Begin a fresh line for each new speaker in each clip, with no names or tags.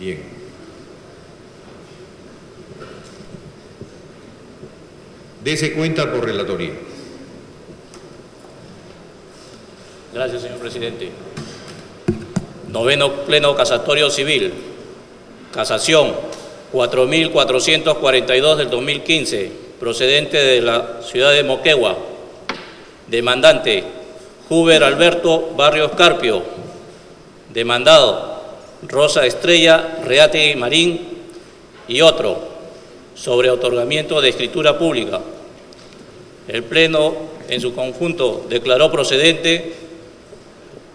Bien. Dese cuenta por relatoría.
Gracias, señor presidente. Noveno Pleno Casatorio Civil. Casación 4442 del 2015, procedente de la ciudad de Moquegua. Demandante, Huber Alberto Barrios Carpio. Demandado, Rosa Estrella Reategui Marín y otro, sobre otorgamiento de escritura pública. El Pleno, en su conjunto, declaró procedente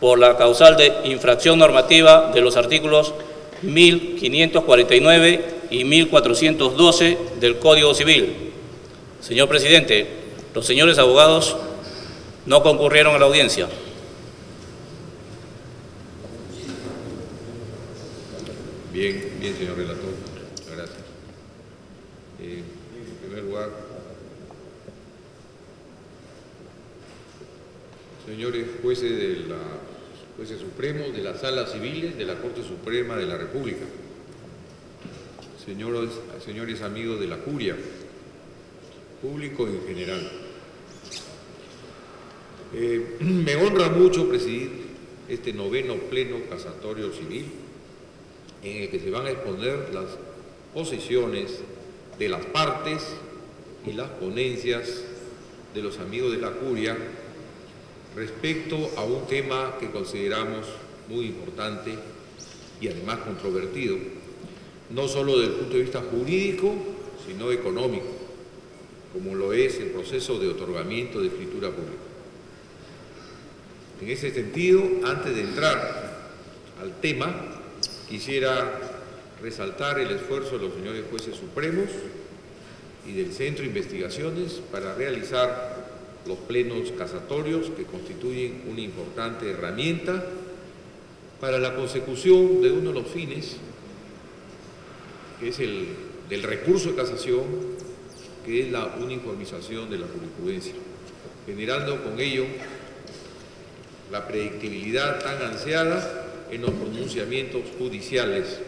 por la causal de infracción normativa de los artículos 1549 y 1412 del Código Civil. Señor presidente, los señores abogados no concurrieron a la audiencia.
Bien, bien, señor relator. Gracias. En primer lugar, señores jueces jueces supremos de las salas civiles de la Corte Suprema de la República, señores amigos de la curia, público en general. Me honra mucho presidir este noveno Pleno Casatorio Civil, en el que se van a exponer las posiciones de las partes y las ponencias de los amigos de la curia respecto a un tema que consideramos muy importante y además controvertido, no solo desde el punto de vista jurídico, sino económico, como lo es el proceso de otorgamiento de escritura pública. En ese sentido, antes de entrar al tema, quisiera resaltar el esfuerzo de los señores jueces supremos y del Centro de Investigaciones para realizar los plenos casatorios, que constituyen una importante herramienta para la consecución de uno de los fines, que es el del recurso de casación, que es la uniformización de la jurisprudencia, generando con ello la predictibilidad tan ansiada en los pronunciamientos judiciales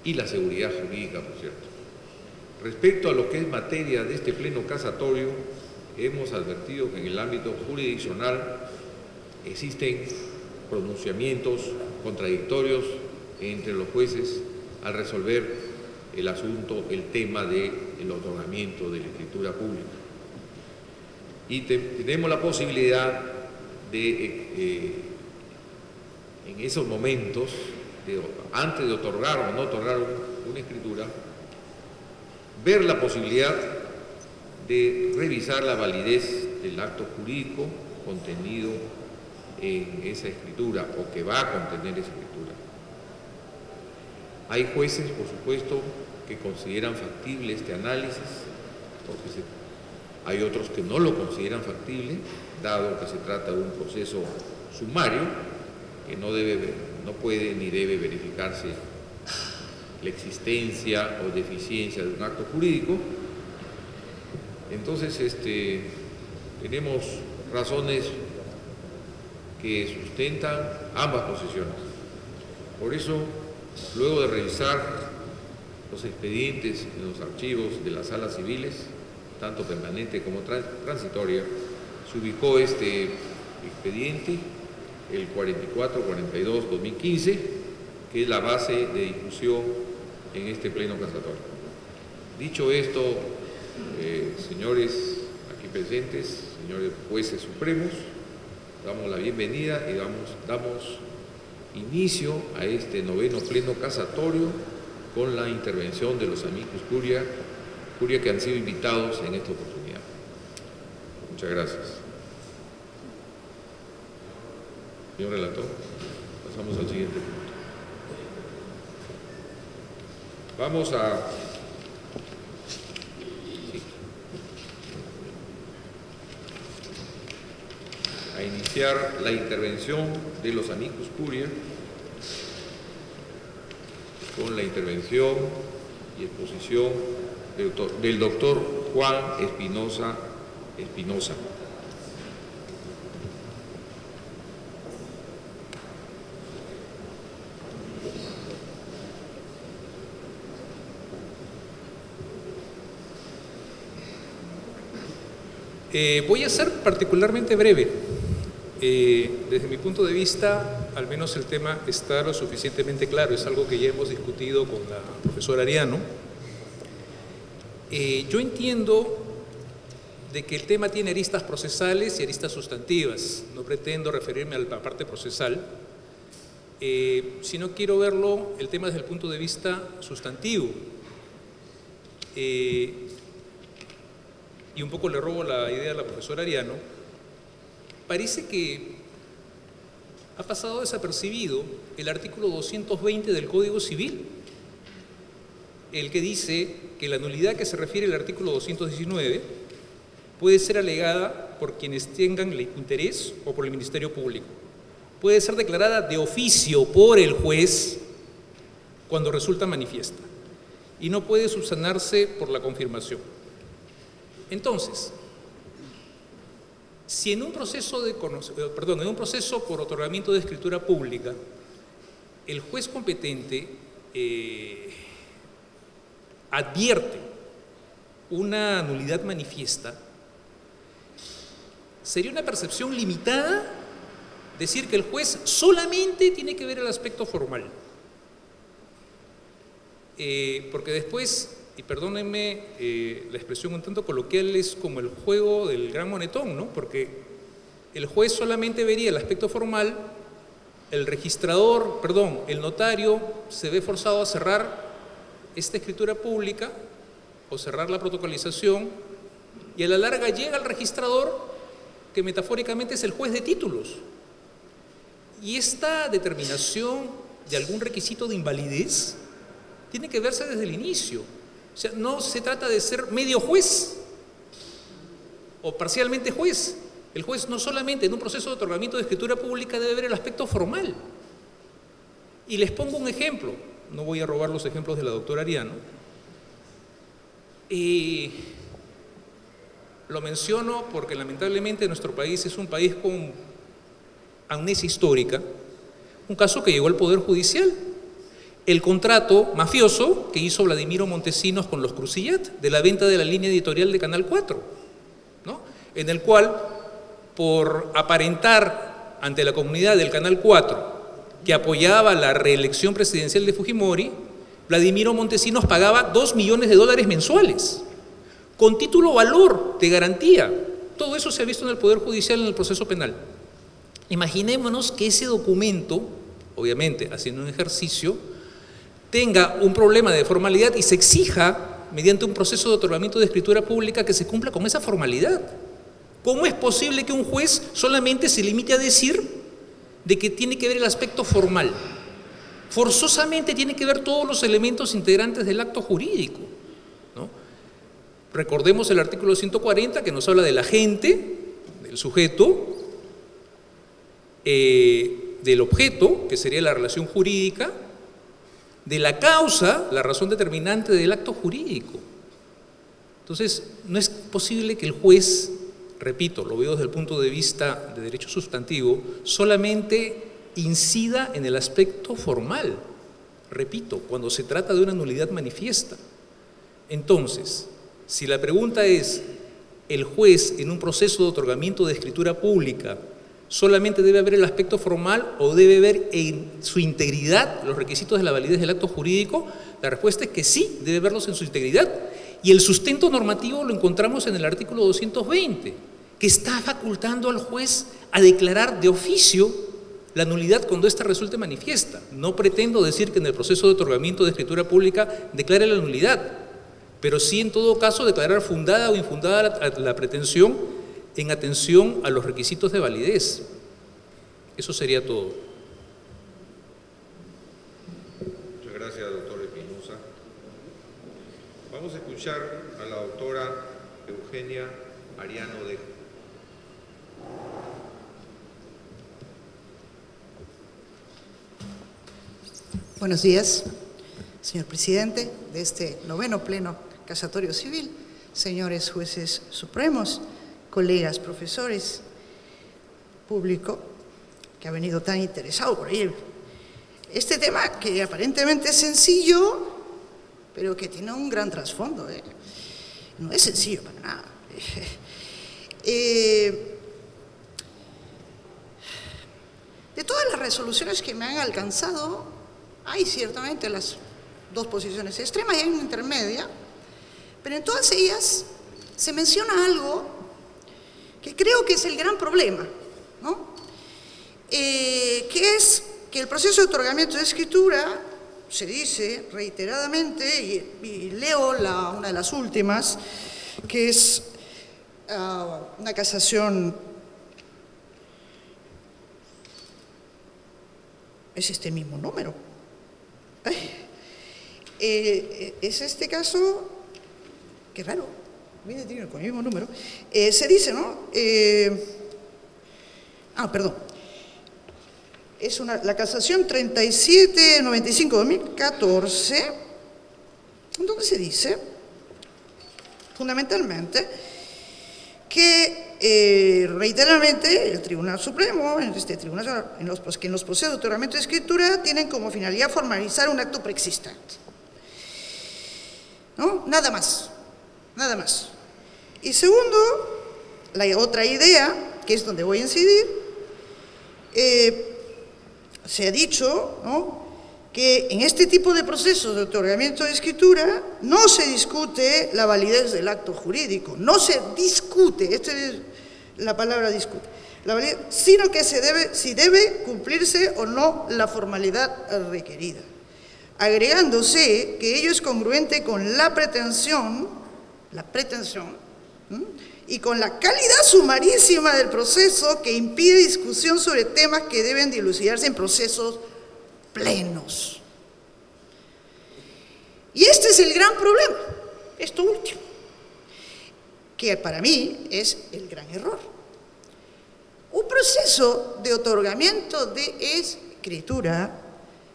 y la seguridad jurídica, por cierto. Respecto a lo que es materia de este pleno casatorio, hemos advertido que en el ámbito jurisdiccional existen pronunciamientos contradictorios entre los jueces al resolver el asunto, el tema del otorgamiento de la escritura pública. Y tenemos la posibilidad de, en esos momentos, antes de otorgar o no otorgar una escritura, ver la posibilidad de revisar la validez del acto jurídico contenido en esa escritura o que va a contener esa escritura. Hay jueces, por supuesto, que consideran factible este análisis, porque hay otros que no lo consideran factible, dado que se trata de un proceso sumario que no puede ni debe verificarse la existencia o deficiencia de un acto jurídico. Entonces, tenemos razones que sustentan ambas posiciones. Por eso, luego de revisar los expedientes en los archivos de las salas civiles, tanto permanente como transitoria, se ubicó este expediente, el 4442-2015, que es la base de discusión en este pleno casatorio. Dicho esto, señores aquí presentes, señores jueces supremos, damos la bienvenida y damos inicio a este noveno pleno casatorio con la intervención de los amicus curia que han sido invitados en esta oportunidad. Muchas gracias. Señor relator, pasamos al siguiente punto. Vamos a iniciar la intervención de los amicus curia con la intervención y exposición del doctor Juan Espinosa.
Voy a ser particularmente breve. Desde mi punto de vista, al menos el tema está lo suficientemente claro, es algo que ya hemos discutido con la profesora Ariano. Yo entiendo de que el tema tiene aristas procesales y aristas sustantivas. No pretendo referirme a la parte procesal, sino quiero verlo el tema desde el punto de vista sustantivo. Y un poco le robo la idea a la profesora Ariano. Parece que ha pasado desapercibido el artículo 220 del Código Civil, el que dice que la nulidad que se refiere al artículo 219 puede ser alegada por quienes tengan el interés o por el Ministerio Público. Puede ser declarada de oficio por el juez cuando resulta manifiesta y no puede subsanarse por la confirmación. Entonces, si en un proceso por otorgamiento de escritura pública, el juez competente advierte una nulidad manifiesta, sería una percepción limitada decir que el juez solamente tiene que ver el aspecto formal. Porque después, y perdónenme la expresión un tanto coloquial, es como el juego del gran monetón, ¿no? Porque el juez solamente vería el aspecto formal, el notario se ve forzado a cerrar esta escritura pública o cerrar la protocolización y a la larga llega al registrador, que metafóricamente es el juez de títulos. Y esta determinación de algún requisito de invalidez tiene que verse desde el inicio. O sea, no se trata de ser medio juez o parcialmente juez. El juez no solamente en un proceso de otorgamiento de escritura pública debe ver el aspecto formal. Y les pongo un ejemplo, no voy a robar los ejemplos de la doctora Ariano. Lo menciono porque lamentablemente nuestro país es un país con amnesia histórica, un caso que llegó al Poder Judicial. El contrato mafioso que hizo Vladimiro Montesinos con los Crucillat de la venta de la línea editorial de Canal 4, ¿no? En el cual, por aparentar ante la comunidad del Canal 4 que apoyaba la reelección presidencial de Fujimori, Vladimiro Montesinos pagaba $2 millones mensuales, con título valor de garantía. Todo eso se ha visto en el Poder Judicial en el proceso penal. Imaginémonos que ese documento, obviamente haciendo un ejercicio, tenga un problema de formalidad y se exija, mediante un proceso de otorgamiento de escritura pública, que se cumpla con esa formalidad. ¿Cómo es posible que un juez solamente se limite a decir de que tiene que ver el aspecto formal? Forzosamente tiene que ver todos los elementos integrantes del acto jurídico, ¿no? Recordemos el artículo 140 que nos habla del agente, del sujeto, del objeto, que sería la relación jurídica, de la causa, la razón determinante del acto jurídico. Entonces, no es posible que el juez, repito, lo veo desde el punto de vista de derecho sustantivo, solamente incida en el aspecto formal, repito, cuando se trata de una nulidad manifiesta. Entonces, si la pregunta es, ¿el juez en un proceso de otorgamiento de escritura pública solamente debe ver el aspecto formal o debe ver en su integridad los requisitos de la validez del acto jurídico? La respuesta es que sí, debe verlos en su integridad. Y el sustento normativo lo encontramos en el artículo 220, que está facultando al juez a declarar de oficio la nulidad cuando ésta resulte manifiesta. No pretendo decir que en el proceso de otorgamiento de escritura pública declare la nulidad, pero sí en todo caso declarar fundada o infundada la pretensión en atención a los requisitos de validez. Eso sería todo.
Muchas gracias, doctor Espinosa. Vamos a escuchar a la doctora Eugenia Ariano Dejo.
Buenos días, señor presidente de este 9º Pleno Casatorio Civil, señores jueces supremos, colegas profesores, público que ha venido tan interesado por ahí. Este tema que aparentemente es sencillo, pero que tiene un gran trasfondo, ¿eh? No es sencillo para nada. De todas las resoluciones que me han alcanzado, hay ciertamente las dos posiciones extremas y hay una intermedia, pero en todas ellas se menciona algo que creo que es el gran problema, ¿no? Que es que el proceso de otorgamiento de escritura, se dice reiteradamente, y leo una de las últimas, que es una casación, es este mismo número. Es este caso, qué raro, viene con el mismo número. Se dice, ¿no? Perdón. Es la casación 3795-2014, donde se dice, fundamentalmente, que reiteradamente el Tribunal Supremo, que en los procesos de otorgamiento de escritura tienen como finalidad formalizar un acto preexistente. ¿No? Nada más, nada más. Y segundo, la otra idea, que es donde voy a incidir, se ha dicho, ¿no?, que en este tipo de procesos de otorgamiento de escritura no se discute la validez del acto jurídico, no se discute, esta es la palabra discute, la validez, sino que si debe cumplirse o no la formalidad requerida, agregándose que ello es congruente con la pretensión, y con la calidad sumarísima del proceso que impide discusión sobre temas que deben dilucidarse en procesos plenos. Y este es el gran problema, esto último, que para mí es el gran error. Un proceso de otorgamiento de escritura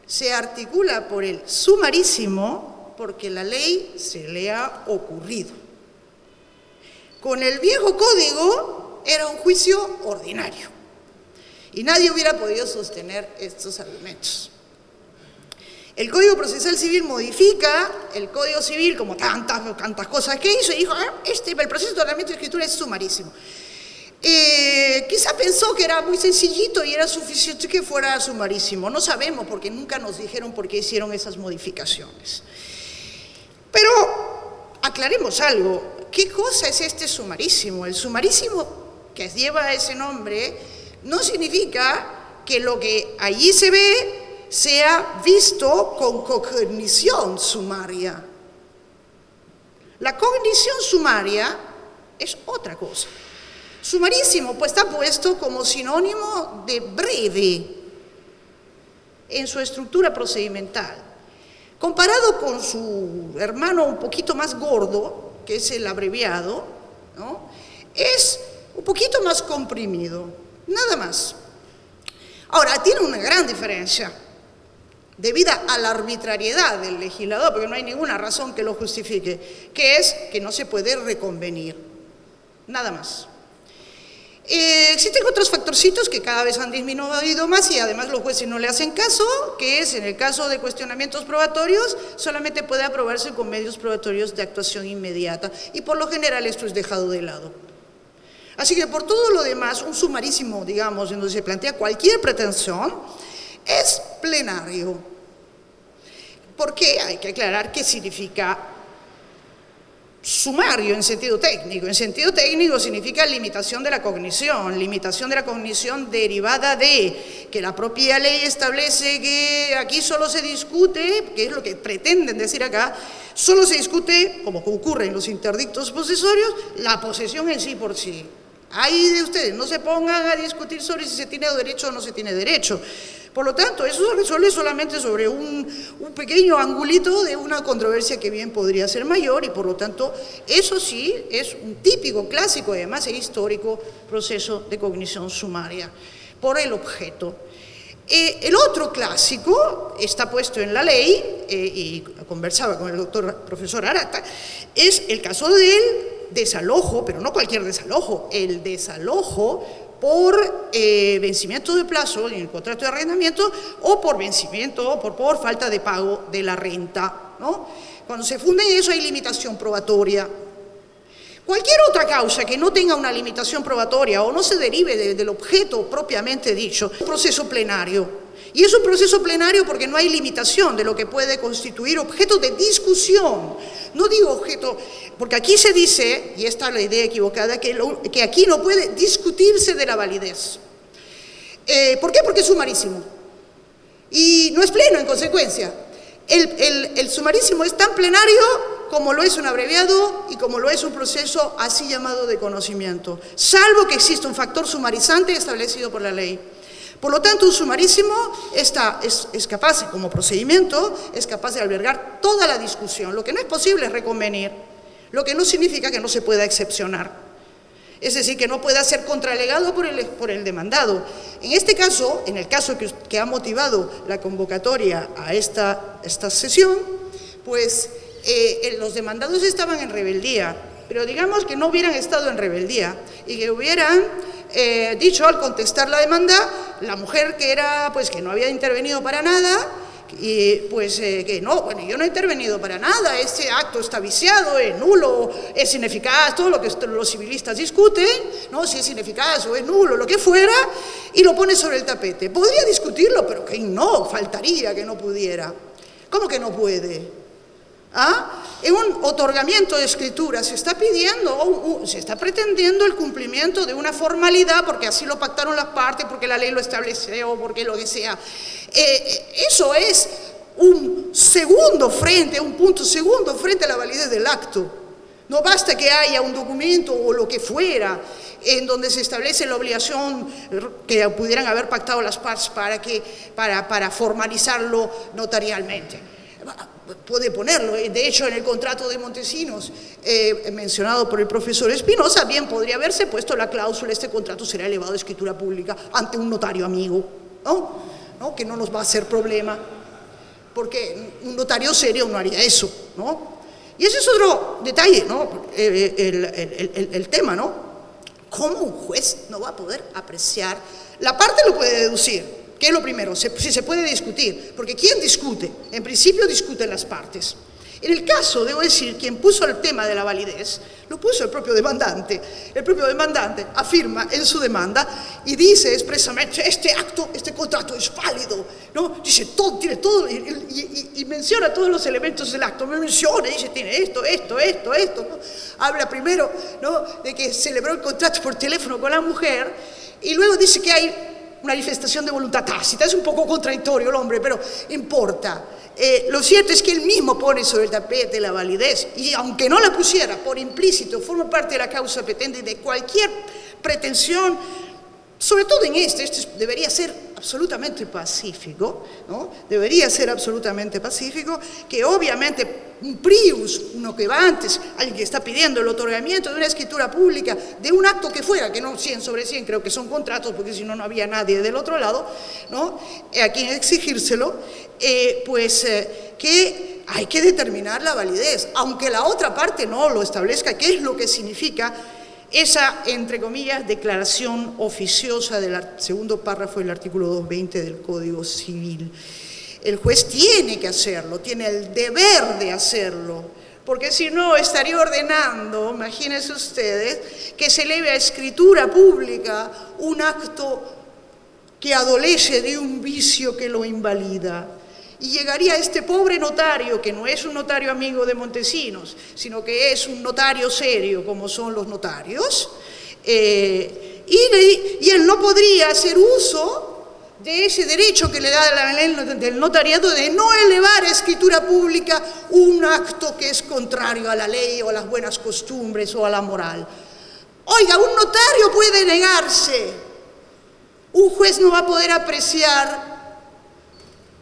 se articula por el sumarísimo porque la ley se le ha ocurrido. Con el viejo código era un juicio ordinario y nadie hubiera podido sostener estos argumentos. El Código Procesal Civil modifica el Código Civil como tantas cosas que hizo y dijo, el proceso de otorgamiento de escritura es sumarísimo. Quizá pensó que era muy sencillito y era suficiente que fuera sumarísimo. No sabemos porque nunca nos dijeron por qué hicieron esas modificaciones. Pero aclaremos algo. ¿Qué cosa es este sumarísimo? El sumarísimo que lleva ese nombre no significa que lo que allí se ve sea visto con cognición sumaria. La cognición sumaria es otra cosa. Sumarísimo pues está puesto como sinónimo de breve en su estructura procedimental. Comparado con su hermano un poquito más gordo, que es el abreviado, ¿no?, es un poquito más comprimido, nada más. Ahora, tiene una gran diferencia, debida a la arbitrariedad del legislador, porque no hay ninguna razón que lo justifique, que es que no se puede reconvenir, nada más. Existen otros factorcitos que cada vez han disminuido más y además los jueces no le hacen caso, que es en el caso de cuestionamientos probatorios, solamente puede aprobarse con medios probatorios de actuación inmediata y por lo general esto es dejado de lado. Así que por todo lo demás, un sumarísimo, digamos, en donde se plantea cualquier pretensión, es plenario. Porque hay que aclarar qué significa sumario en sentido técnico. En sentido técnico significa limitación de la cognición derivada de que la propia ley establece que aquí solo se discute, que es lo que pretenden decir acá, solo se discute, como ocurre en los interdictos posesorios, la posesión en sí por sí. Ahí de ustedes, no se pongan a discutir sobre si se tiene derecho o no se tiene derecho. Por lo tanto, eso se resuelve solamente sobre un pequeño angulito de una controversia que bien podría ser mayor y por lo tanto, eso sí es un típico, clásico, además es histórico proceso de cognición sumaria por el objeto. El otro clásico está puesto en la ley, y conversaba con el profesor Arata, es el caso del desalojo, pero no cualquier desalojo, el desalojo por vencimiento de plazo en el contrato de arrendamiento o por vencimiento o por falta de pago de la renta, ¿no? Cuando se funde eso hay limitación probatoria. Cualquier otra causa que no tenga una limitación probatoria o no se derive del objeto propiamente dicho, es un proceso plenario. Y es un proceso plenario porque no hay limitación de lo que puede constituir objeto de discusión. No digo objeto, porque aquí se dice, y esta es la idea equivocada, que aquí no puede discutirse de la validez. ¿Por qué? Porque es sumarísimo. Y no es pleno, en consecuencia. El sumarísimo es tan plenario como lo es un abreviado y como lo es un proceso así llamado de conocimiento, salvo que exista un factor sumarizante establecido por la ley. Por lo tanto, un sumarísimo es capaz, como procedimiento, es capaz de albergar toda la discusión. Lo que no es posible es reconvenir, lo que no significa que no se pueda excepcionar. Es decir, que no pueda ser contralegado por el demandado. En este caso, en el caso que ha motivado la convocatoria a esta sesión, pues los demandados estaban en rebeldía, pero digamos que no hubieran estado en rebeldía y que hubieran dicho al contestar la demanda, la mujer que no había intervenido para nada, y pues que no, bueno, yo no he intervenido para nada, este acto está viciado, es nulo, es ineficaz, todo lo que los civilistas discuten, ¿no? Si es ineficaz o es nulo, lo que fuera, y lo pone sobre el tapete. Podría discutirlo, pero que no, faltaría que no pudiera. ¿Cómo que no puede? En un otorgamiento de escritura se está pidiendo, se está pretendiendo el cumplimiento de una formalidad porque así lo pactaron las partes, porque la ley lo establece o porque lo que sea. Eso es un punto segundo frente a la validez del acto. No basta que haya un documento o lo que fuera en donde se establece la obligación que pudieran haber pactado las partes para formalizarlo notarialmente. Puede ponerlo, de hecho en el contrato de Montesinos mencionado por el profesor Espinosa bien podría haberse puesto la cláusula: este contrato será elevado a escritura pública ante un notario amigo, ¿no? Que no nos va a hacer problema, porque un notario serio no haría eso, ¿no? Y ese es otro detalle, ¿no? El tema, ¿no? ¿Cómo un juez no va a poder apreciar? La parte lo puede deducir. ¿Qué es lo primero? Si se puede discutir, porque ¿quién discute? En principio discuten las partes. En el caso, debo decir, quien puso el tema de la validez, lo puso el propio demandante. El propio demandante afirma en su demanda y dice expresamente: este contrato es válido, ¿no? Dice todo, tiene todo, y menciona todos los elementos del acto. Me menciona, dice, tiene esto, ¿no? Habla primero, ¿no?, de que celebró el contrato por teléfono con la mujer, y luego dice que hay una manifestación de voluntad tácita. Es un poco contradictorio el hombre, pero importa. Lo cierto es que él mismo pone sobre el tapete la validez, y aunque no la pusiera por implícito, forma parte de la causa petente de cualquier pretensión, sobre todo en este debería ser absolutamente pacífico, ¿no? Debería ser absolutamente pacífico, que obviamente un prius, uno que va antes, alguien que está pidiendo el otorgamiento de una escritura pública, de un acto que fuera, que no 100 sobre 100, creo que son contratos, porque si no, no había nadie del otro lado, ¿no?, a quien exigírselo, que hay que determinar la validez, aunque la otra parte no lo establezca, qué es lo que significa esa, entre comillas, declaración oficiosa del segundo párrafo del artículo 220 del Código Civil. El juez tiene que hacerlo, tiene el deber de hacerlo, porque si no estaría ordenando, imagínense ustedes, que se eleve a escritura pública un acto que adolece de un vicio que lo invalida. Y llegaría este pobre notario, que no es un notario amigo de Montesinos, sino que es un notario serio, como son los notarios, y él no podría hacer uso de ese derecho que le da la ley del notariado de no elevar a escritura pública un acto que es contrario a la ley o a las buenas costumbres o a la moral. Oiga, un notario puede negarse, un juez no va a poder apreciar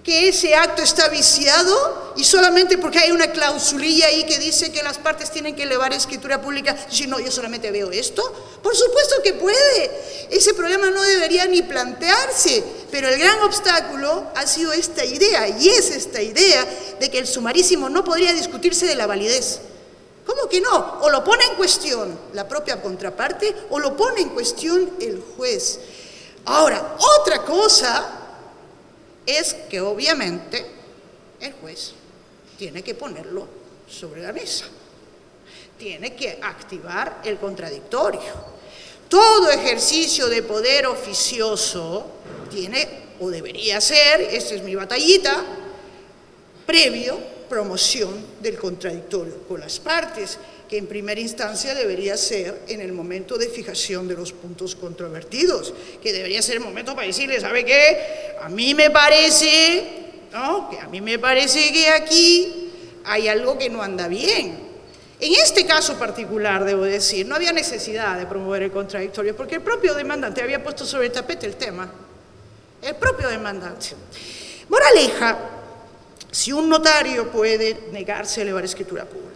que ese acto está viciado, y solamente porque hay una clausulilla ahí que dice que las partes tienen que elevar escritura pública, si no, yo solamente veo esto. Por supuesto que puede, ese problema no debería ni plantearse, pero el gran obstáculo ha sido esta idea, y es esta idea de que el sumarísimo no podría discutirse de la validez. ¿Cómo que no? O lo pone en cuestión la propia contraparte, o lo pone en cuestión el juez. Ahora, otra cosa es que obviamente el juez tiene que ponerlo sobre la mesa. tiene que activar el contradictorio. Todo ejercicio de poder oficioso tiene, o debería ser, esta es mi batallita, previo promoción del contradictorio con las partes, que en primera instancia debería ser en el momento de fijación de los puntos controvertidos, que debería ser el momento para decirle, ¿sabe qué? A mí me parece, ¿no?, que a mí me parece que aquí hay algo que no anda bien. En este caso particular, debo decir, no había necesidad de promover el contradictorio, porque el propio demandante había puesto sobre el tapete el tema. El propio demandante. Moraleja, si un notario puede negarse a elevar escritura pública,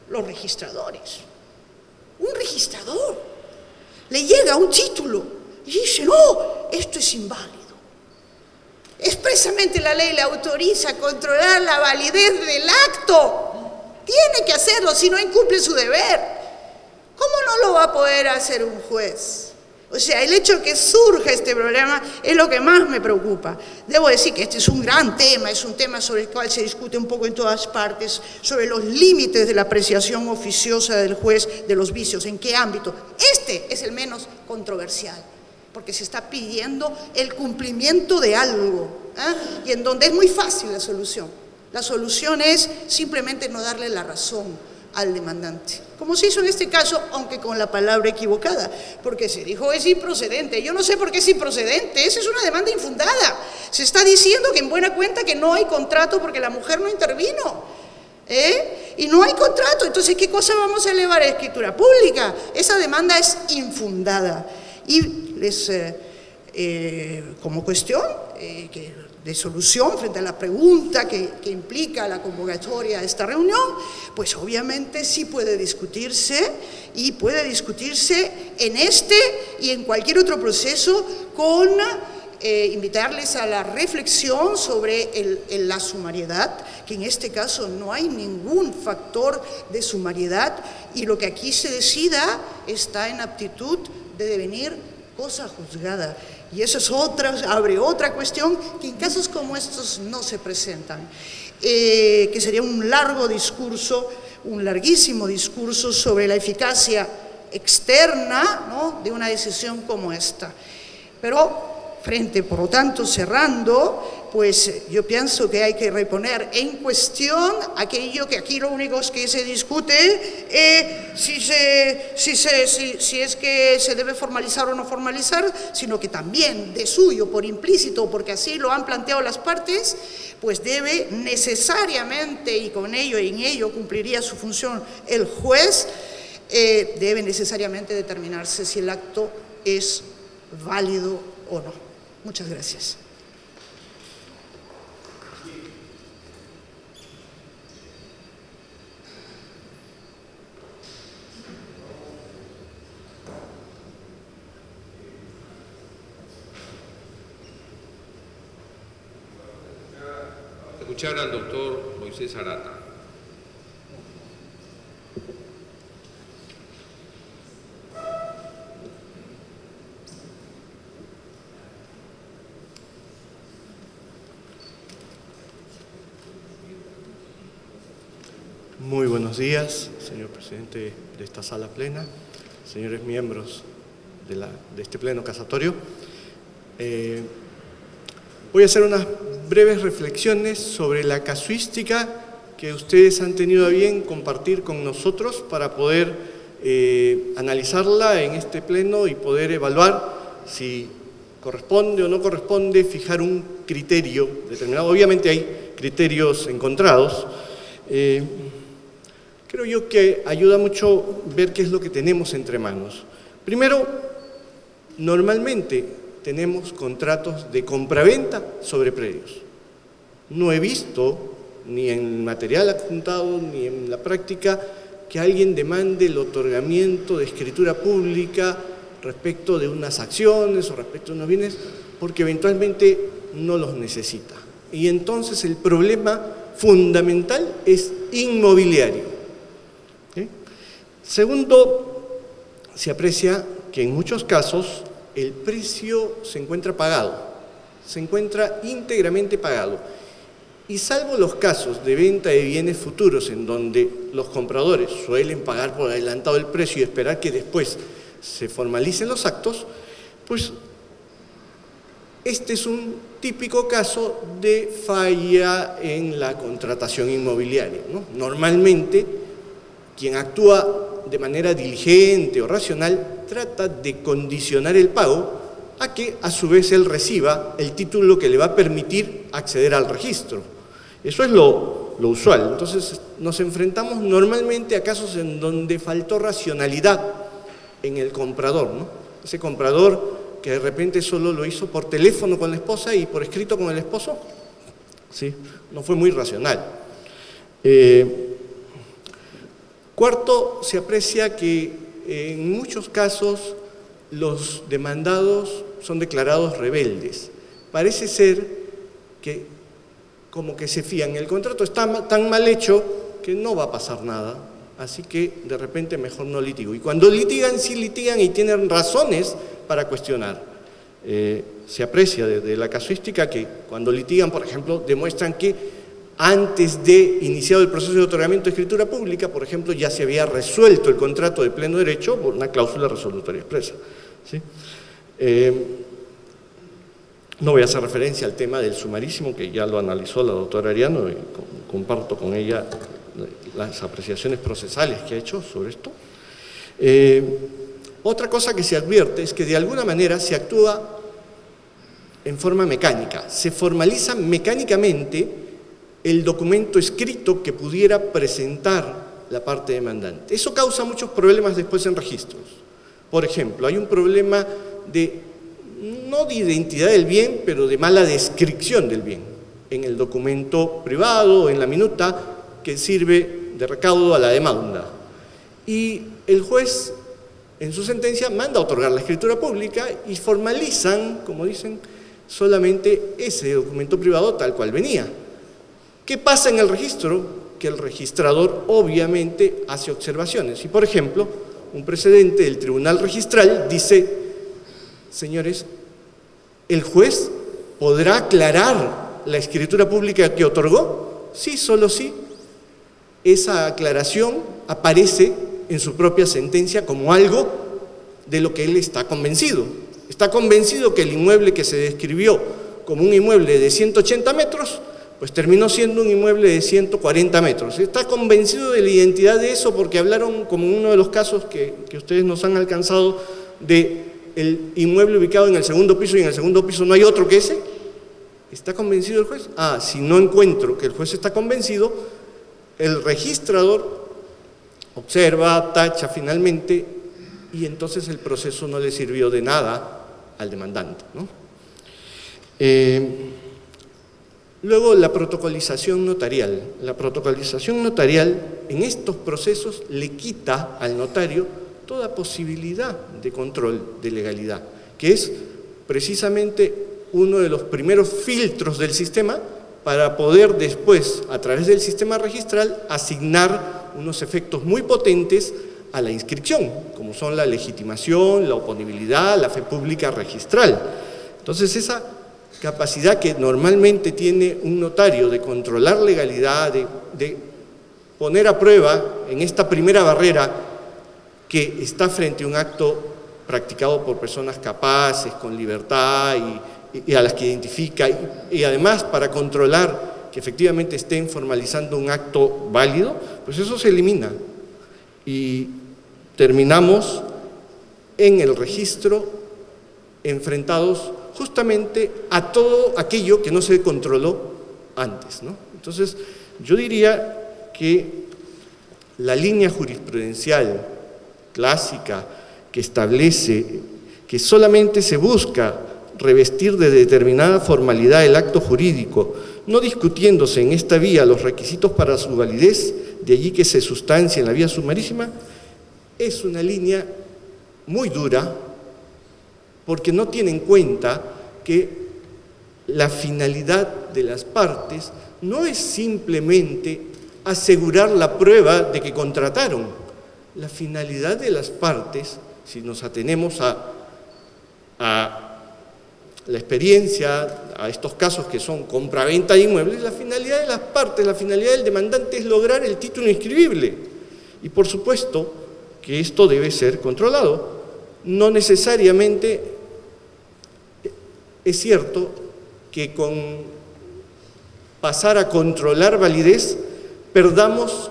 los registradores, un registrador le llega un título y dice, no, esto es inválido. Expresamente la ley le autoriza a controlar la validez del acto. Tiene que hacerlo, si no incumple su deber. ¿Cómo no lo va a poder hacer un juez? O sea, el hecho de que surja este problema es lo que más me preocupa. Debo decir que este es un gran tema, es un tema sobre el cual se discute un poco en todas partes, sobre los límites de la apreciación oficiosa del juez de los vicios, en qué ámbito. Este es el menos controversial, porque se está pidiendo el cumplimiento de algo, y en donde es muy fácil la solución. La solución es simplemente no darle la razón al demandante, como se hizo en este caso, aunque con la palabra equivocada, porque se dijo es improcedente. Yo no sé por qué es improcedente, esa es una demanda infundada. Se está diciendo que en buena cuenta que no hay contrato porque la mujer no intervino, y no hay contrato, entonces ¿qué cosa vamos a elevar a escritura pública? Esa demanda es infundada. Y les, como cuestión de solución frente a la pregunta que implica la convocatoria a esta reunión, pues obviamente sí puede discutirse, y puede discutirse en este y en cualquier otro proceso, con invitarles a la reflexión sobre la sumariedad, que en este caso no hay ningún factor de sumariedad, y lo que aquí se decida está en aptitud de devenir cosa juzgada. Y eso es abre otra cuestión que en casos como estos no se presentan, que sería un largo discurso, un larguísimo discurso sobre la eficacia externa, ¿no?, de una decisión como esta. Pero por lo tanto, cerrando, pues yo pienso que hay que reponer en cuestión aquello que aquí lo único que se discute si es que se debe formalizar o no formalizar, sino que también de suyo, por implícito, porque así lo han planteado las partes, pues debe necesariamente, y con ello y en ello cumpliría su función el juez, debe necesariamente determinarse si el acto es válido o no. Muchas gracias.
Escuchar al doctor Moisés Arata.
Muy buenos días, señor presidente de esta sala plena, señores miembros de este pleno casatorio. Voy a hacer unas breves reflexiones sobre la casuística que ustedes han tenido a bien compartir con nosotros para poder analizarla en este pleno y poder evaluar si corresponde o no corresponde fijar un criterio determinado. Obviamente hay criterios encontrados. Creo yo que ayuda mucho ver qué es lo que tenemos entre manos. Primero, normalmente tenemos contratos de compraventa sobre predios. No he visto, ni en material adjuntado, ni en la práctica, que alguien demande el otorgamiento de escritura pública respecto de unas acciones o respecto de unos bienes, porque eventualmente no los necesita. Y entonces el problema fundamental es inmobiliario. Segundo, se aprecia que en muchos casos el precio se encuentra pagado, se encuentra íntegramente pagado. Y salvo los casos de venta de bienes futuros en donde los compradores suelen pagar por adelantado el precio y esperar que después se formalicen los actos, pues este es un típico caso de falla en la contratación inmobiliaria, ¿no? Normalmente, quien actúa de manera diligente o racional trata de condicionar el pago a que a su vez él reciba el título que le va a permitir acceder al registro. Eso es lo usual. Entonces nos enfrentamos normalmente a casos en donde faltó racionalidad en el comprador, ¿no? Ese comprador que de repente solo lo hizo por teléfono con la esposa y por escrito con el esposo, ¿sí? No fue muy racional. Cuarto, se aprecia que en muchos casos los demandados son declarados rebeldes. Parece ser que como que se fían, el contrato está tan mal hecho que no va a pasar nada, así que de repente mejor no litigo. Y cuando litigan, sí litigan y tienen razones para cuestionar. Se aprecia desde la casuística que cuando litigan, por ejemplo, demuestran que antes de iniciado el proceso de otorgamiento de escritura pública, por ejemplo, ya se había resuelto el contrato de pleno derecho por una cláusula resolutoria expresa, ¿sí? No voy a hacer referencia al tema del sumarísimo, que ya lo analizó la doctora Ariano, y comparto con ella las apreciaciones procesales que ha hecho sobre esto. Otra cosa que se advierte es que de alguna manera se actúa en forma mecánica, se formaliza mecánicamente el documento escrito que pudiera presentar la parte demandante. Eso causa muchos problemas después en registros. Por ejemplo, hay un problema no de identidad del bien, pero de mala descripción del bien en el documento privado, en la minuta que sirve de recaudo a la demanda. Y el juez, en su sentencia, manda a otorgar la escritura pública y formalizan, como dicen, solamente ese documento privado tal cual venía. ¿Qué pasa en el registro? Que el registrador obviamente hace observaciones. Y, por ejemplo, un precedente del Tribunal Registral dice: señores, ¿el juez podrá aclarar la escritura pública que otorgó? Sí, solo sí. Esa aclaración aparece en su propia sentencia como algo de lo que él está convencido. Está convencido que el inmueble que se describió como un inmueble de 180 metros, pues terminó siendo un inmueble de 140 metros. Está convencido de la identidad de eso porque hablaron, como en uno de los casos que ustedes nos han alcanzado, de el inmueble ubicado en el segundo piso y en el segundo piso no hay otro que ese. ¿Está convencido el juez? Si no encuentro que el juez está convencido, el registrador observa, tacha finalmente, y entonces el proceso no le sirvió de nada al demandante, ¿no? Luego, la protocolización notarial. La protocolización notarial en estos procesos le quita al notario toda posibilidad de control de legalidad, que es precisamente uno de los primeros filtros del sistema para poder después, a través del sistema registral, asignar unos efectos muy potentes a la inscripción, como son la legitimación, la oponibilidad, la fe pública registral. Entonces, esa capacidad que normalmente tiene un notario de controlar legalidad, de poner a prueba en esta primera barrera que está frente a un acto practicado por personas capaces, con libertad y a las que identifica, y además para controlar que efectivamente estén formalizando un acto válido, pues eso se elimina. Y terminamos en el registro enfrentados justamente a todo aquello que no se controló antes, ¿no? Entonces, yo diría que la línea jurisprudencial clásica que establece que solamente se busca revestir de determinada formalidad el acto jurídico, no discutiéndose en esta vía los requisitos para su validez, de allí que se sustancia en la vía sumarísima, es una línea muy dura, porque no tiene en cuenta que la finalidad de las partes no es simplemente asegurar la prueba de que contrataron. La finalidad de las partes, si nos atenemos a la experiencia a estos casos que son compra-venta de inmuebles, la finalidad de las partes, la finalidad del demandante es lograr el título inscribible. Y por supuesto que esto debe ser controlado. No necesariamente es cierto que con pasar a controlar validez perdamos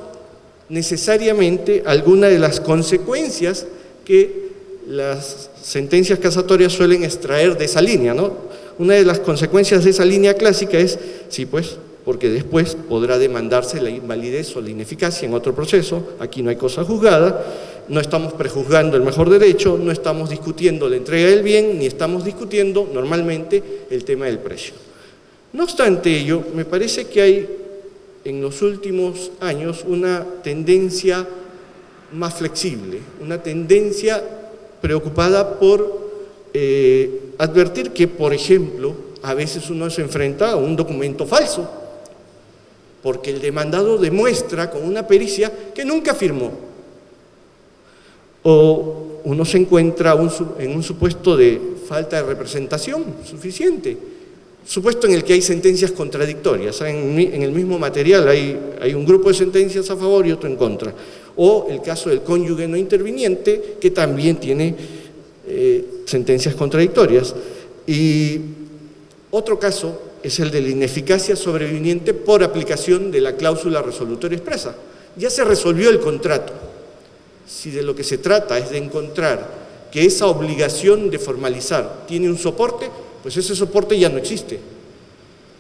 necesariamente alguna de las consecuencias que las sentencias casatorias suelen extraer de esa línea, ¿no? Una de las consecuencias de esa línea clásica es, sí, pues, porque después podrá demandarse la invalidez o la ineficacia en otro proceso. Aquí no hay cosa juzgada, no estamos prejuzgando el mejor derecho, no estamos discutiendo la entrega del bien, ni estamos discutiendo normalmente el tema del precio. No obstante ello, me parece que hay en los últimos años una tendencia más flexible, una tendencia preocupada por advertir que, por ejemplo, a veces uno se enfrenta a un documento falso, porque el demandado demuestra con una pericia que nunca firmó. O uno se encuentra en un supuesto de falta de representación suficiente, supuesto en el que hay sentencias contradictorias. En el mismo material hay un grupo de sentencias a favor y otro en contra. O el caso del cónyuge no interviniente, que también tiene sentencias contradictorias. Y otro caso es el de la ineficacia sobreviniente por aplicación de la cláusula resolutoria expresa. Ya se resolvió el contrato. Si de lo que se trata es de encontrar que esa obligación de formalizar tiene un soporte, pues ese soporte ya no existe.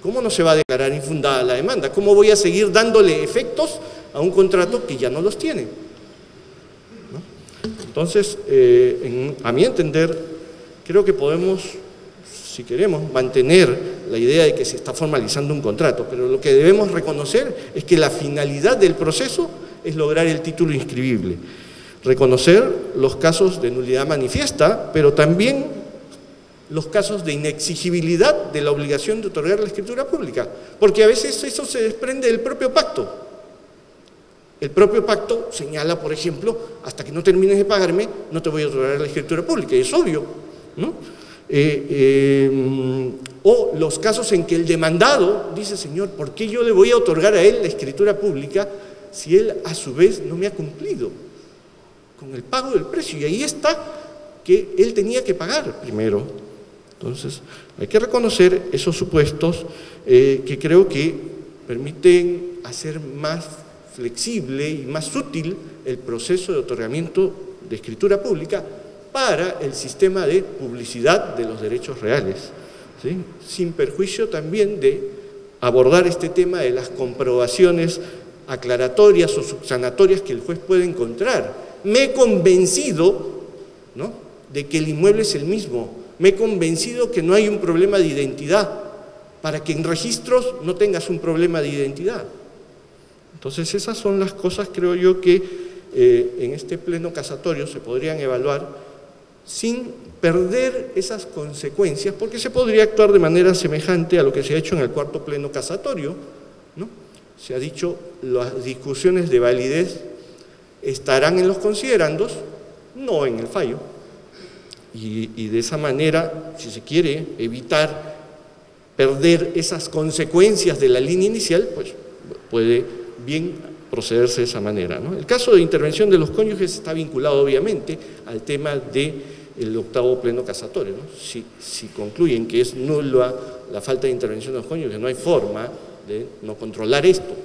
¿Cómo no se va a declarar infundada la demanda? ¿Cómo voy a seguir dándole efectos a un contrato que ya no los tiene? ¿No? Entonces, a mi entender, creo que podemos, si queremos, mantener la idea de que se está formalizando un contrato, pero lo que debemos reconocer es que la finalidad del proceso es lograr el título inscribible. Reconocer los casos de nulidad manifiesta, pero también los casos de inexigibilidad de la obligación de otorgar la escritura pública, porque a veces eso se desprende del propio pacto. El propio pacto señala, por ejemplo, hasta que no termines de pagarme, no te voy a otorgar la escritura pública, y es obvio, ¿no? O los casos en que el demandado dice, señor, ¿por qué yo le voy a otorgar a él la escritura pública si él a su vez no me ha cumplido con el pago del precio? Y ahí está que él tenía que pagar primero. Entonces, hay que reconocer esos supuestos que creo que permiten hacer más flexible y más útil el proceso de otorgamiento de escritura pública para el sistema de publicidad de los derechos reales, ¿sí? Sin perjuicio también de abordar este tema de las comprobaciones aclaratorias o subsanatorias que el juez puede encontrar. Me he convencido, ¿no?, de que el inmueble es el mismo, me he convencido que no hay un problema de identidad, para que en registros no tengas un problema de identidad. Entonces esas son las cosas, creo yo, que en este pleno casatorio se podrían evaluar sin perder esas consecuencias, porque se podría actuar de manera semejante a lo que se ha hecho en el cuarto pleno casatorio, ¿no? Se ha dicho, las discusiones de validez estarán en los considerandos, no en el fallo. Y de esa manera, si se quiere evitar perder esas consecuencias de la línea inicial, pues puede bien procederse de esa manera, ¿no? El caso de intervención de los cónyuges está vinculado obviamente al tema del octavo pleno casatorio, ¿no? Si concluyen que es nula la falta de intervención de los cónyuges, no hay forma de no controlar esto.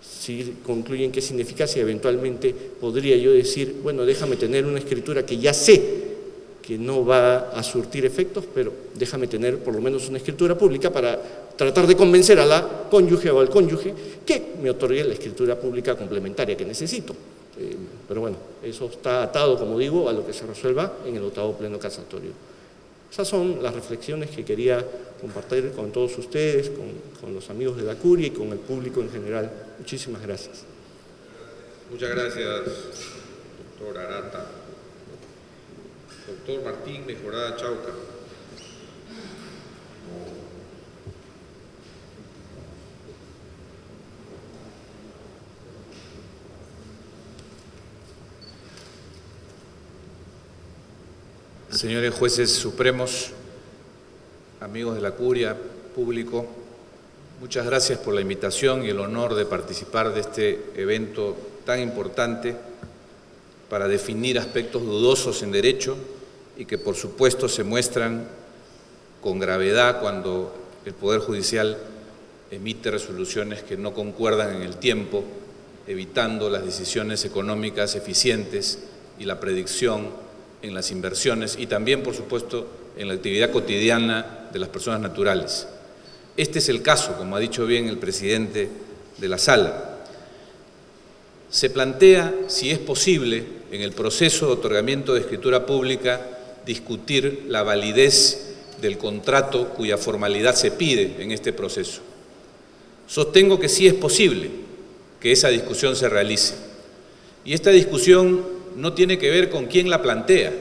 Si concluyen que es ineficacia, eventualmente podría yo decir, bueno, déjame tener una escritura que ya sé que no va a surtir efectos, pero déjame tener por lo menos una escritura pública para tratar de convencer a la cónyuge o al cónyuge que me otorgue la escritura pública complementaria que necesito. Pero bueno, eso está atado, como digo, a lo que se resuelva en el octavo pleno casatorio. Esas son las reflexiones que quería compartir con todos ustedes, con los amigos de la curia y con el público en general. Muchísimas gracias.
Muchas gracias, doctor Arata. Doctor Martín Mejorada Chauca.
Señores jueces supremos,
amigos de la curia, público, muchas gracias por la invitación y el honor de participar de este evento tan importante para definir aspectos dudosos en derecho y que por supuesto se muestran con gravedad cuando el Poder Judicial emite resoluciones que no concuerdan en el tiempo, evitando las decisiones económicas eficientes y la predicción en las inversiones y también, por supuesto, en la actividad cotidiana de las personas naturales. Este es el caso, como ha dicho bien el presidente de la sala. Se plantea si es posible, en el proceso de otorgamiento de escritura pública, discutir la validez del contrato cuya formalidad se pide en este proceso. Sostengo que sí es posible que esa discusión se realice. Y esta discusión no tiene que ver con quién la plantea,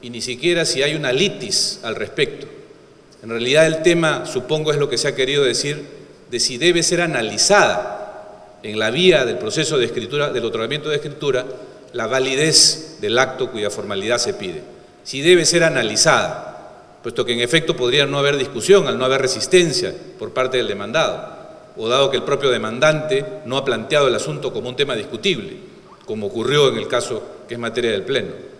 y ni siquiera si hay una litis al respecto. En realidad el tema, supongo, es lo que se ha querido decir, de si debe ser analizada en la vía del proceso de escritura, del otorgamiento de escritura, la validez del acto cuya formalidad se pide. Si debe ser analizada, puesto que en efecto podría no haber discusión al no haber resistencia por parte del demandado, o dado que el propio demandante no ha planteado el asunto como un tema discutible, como ocurrió en el caso que es materia del Pleno.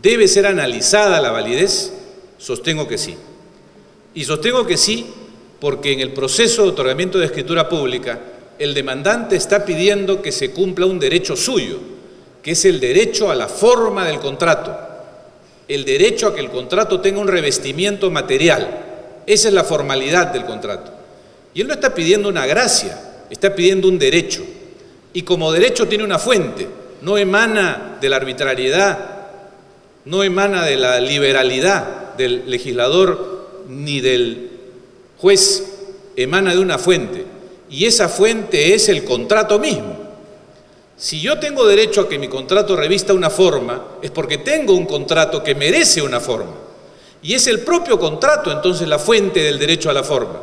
¿Debe ser analizada la validez? Sostengo que sí. Y sostengo que sí porque en el proceso de otorgamiento de escritura pública el demandante está pidiendo que se cumpla un derecho suyo, que es el derecho a la forma del contrato, el derecho a que el contrato tenga un revestimiento material. Esa es la formalidad del contrato. Y él no está pidiendo una gracia, está pidiendo un derecho. Y como derecho tiene una fuente, no emana de la arbitrariedad, no emana de la liberalidad del legislador ni del juez, emana de una fuente. Y esa fuente es el contrato mismo. Si yo tengo derecho a que mi contrato revista una forma, es porque tengo un contrato que merece una forma. Y es el propio contrato, entonces, la fuente del derecho a la forma.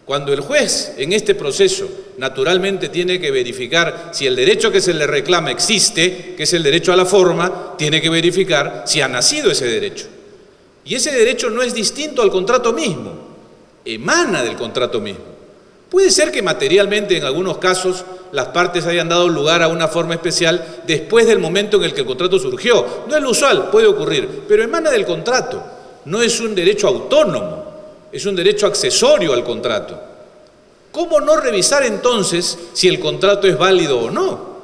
Cuando el juez, en este proceso, naturalmente tiene que verificar si el derecho que se le reclama existe, que es el derecho a la forma, tiene que verificar si ha nacido ese derecho. Y ese derecho no es distinto al contrato mismo, emana del contrato mismo. Puede ser que materialmente en algunos casos las partes hayan dado lugar a una forma especial después del momento en el que el contrato surgió. No es lo usual, puede ocurrir, pero emana del contrato. No es un derecho autónomo, es un derecho accesorio al contrato. ¿Cómo no revisar entonces si el contrato es válido o no?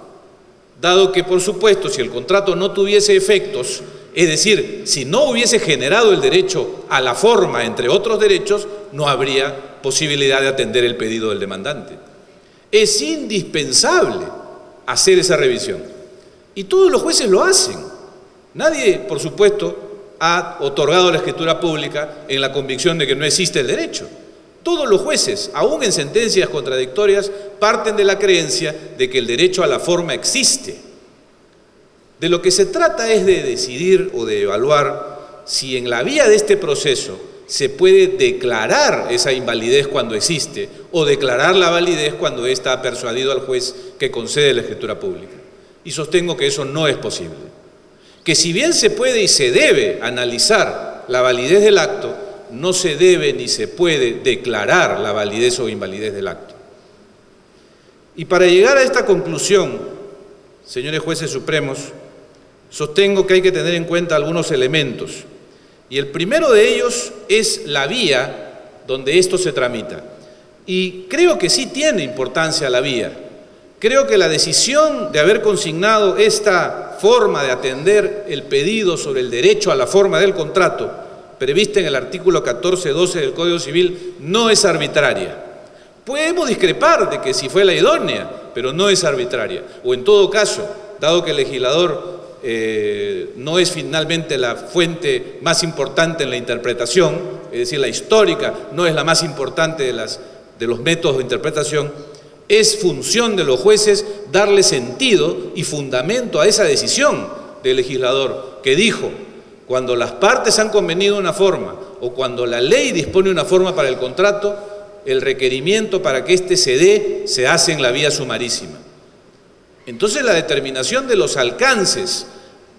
Dado que, por supuesto, si el contrato no tuviese efectos, es decir, si no hubiese generado el derecho a la forma, entre otros derechos, no habría posibilidad de atender el pedido del demandante. Es indispensable hacer esa revisión. Y todos los jueces lo hacen. Nadie, por supuesto, ha otorgado la escritura pública en la convicción de que no existe el derecho. Todos los jueces, aún en sentencias contradictorias, parten de la creencia de que el derecho a la forma existe. De lo que se trata es de decidir o de evaluar si en la vía de este proceso se puede declarar esa invalidez cuando existe o declarar la validez cuando ésta ha persuadido al juez que concede la escritura pública. Y sostengo que eso no es posible. Que si bien se puede y se debe analizar la validez del acto, no se debe ni se puede declarar la validez o invalidez del acto. Y para llegar a esta conclusión, señores jueces supremos, sostengo que hay que tener en cuenta algunos elementos. Y el primero de ellos es la vía donde esto se tramita. Y creo que sí tiene importancia la vía. Creo que la decisión de haber consignado esta forma de atender el pedido sobre el derecho a la forma del contrato, prevista en el artículo 14.12 del Código Civil, no es arbitraria. Podemos discrepar de que si fue la idónea, pero no es arbitraria. O en todo caso, dado que el legislador no es finalmente la fuente más importante en la interpretación, es decir, la histórica no es la más importante de los métodos de interpretación, es función de los jueces darle sentido y fundamento a esa decisión del legislador que dijo: cuando las partes han convenido una forma o cuando la ley dispone una forma para el contrato, el requerimiento para que éste se dé se hace en la vía sumarísima. Entonces la determinación de los alcances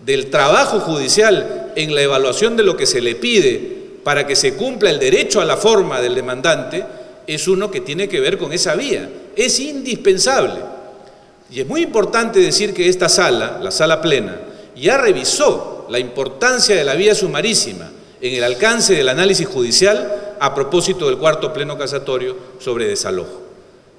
del trabajo judicial en la evaluación de lo que se le pide para que se cumpla el derecho a la forma del demandante, es uno que tiene que ver con esa vía. Es indispensable. Y es muy importante decir que esta sala, la sala plena, ya revisó la importancia de la vía sumarísima en el alcance del análisis judicial a propósito del cuarto pleno casatorio sobre desalojo.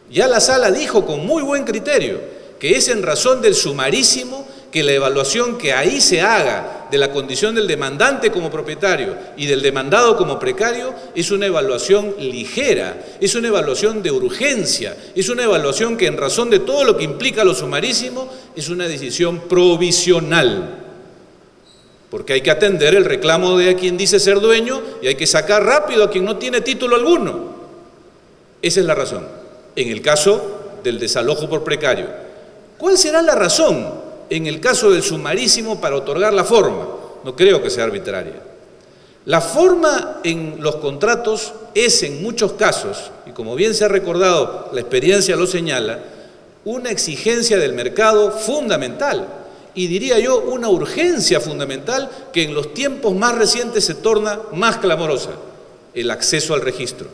Ya la sala dijo con muy buen criterio que es en razón del sumarísimo que la evaluación que ahí se haga de la condición del demandante como propietario y del demandado como precario es una evaluación ligera, es una evaluación de urgencia, es una evaluación que en razón de todo lo que implica lo sumarísimo es una decisión provisional. Porque hay que atender el reclamo de quien dice ser dueño y hay que sacar rápido a quien no tiene título alguno. Esa es la razón, en el caso del desalojo por precario. ¿Cuál será la razón en el caso del sumarísimo para otorgar la forma? No creo que sea arbitraria. La forma en los contratos es en muchos casos, y como bien se ha recordado, la experiencia lo señala, una exigencia del mercado fundamental, y diría yo una urgencia fundamental que en los tiempos más recientes se torna más clamorosa: el acceso al registro.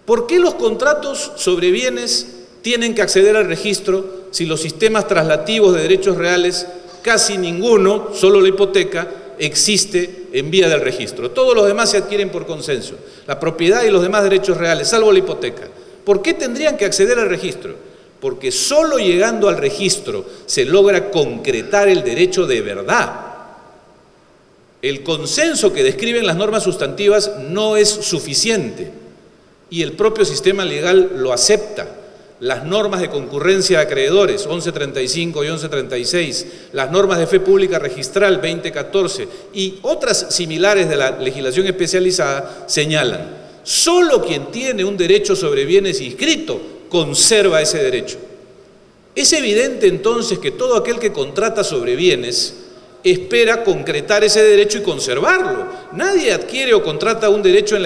¿Por qué los contratos sobre bienes tienen que acceder al registro si los sistemas traslativos de derechos reales, casi ninguno, solo la hipoteca, existe en vía del registro? Todos los demás se adquieren por consenso, la propiedad y los demás derechos reales, salvo la hipoteca. ¿Por qué tendrían que acceder al registro? Porque solo llegando al registro se logra concretar el derecho de verdad. El consenso que describen las normas sustantivas no es suficiente y el propio sistema legal lo acepta. Las normas de concurrencia de acreedores 1135 y 1136, las normas de fe pública registral 2014 y otras similares de la legislación especializada señalan: solo quien tiene un derecho sobre bienes inscrito conserva ese derecho. Es evidente entonces que todo aquel que contrata sobre bienes espera concretar ese derecho y conservarlo. Nadie adquiere o contrata un derecho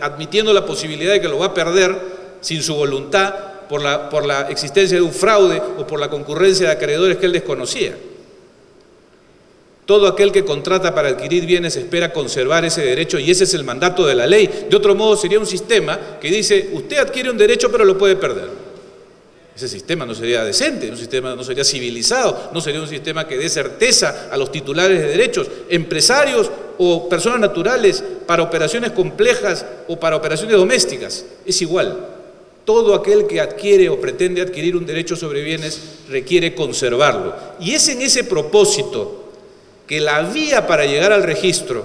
admitiendo la posibilidad de que lo va a perder sin su voluntad por la existencia de un fraude o por la concurrencia de acreedores que él desconocía. Todo aquel que contrata para adquirir bienes espera conservar ese derecho y ese es el mandato de la ley. De otro modo sería un sistema que dice: usted adquiere un derecho pero lo puede perder. Ese sistema no sería decente, un sistema no sería civilizado, no sería un sistema que dé certeza a los titulares de derechos, empresarios o personas naturales, para operaciones complejas o para operaciones domésticas. Es igual. Todo aquel que adquiere o pretende adquirir un derecho sobre bienes requiere conservarlo. Y es en ese propósito que la vía para llegar al registro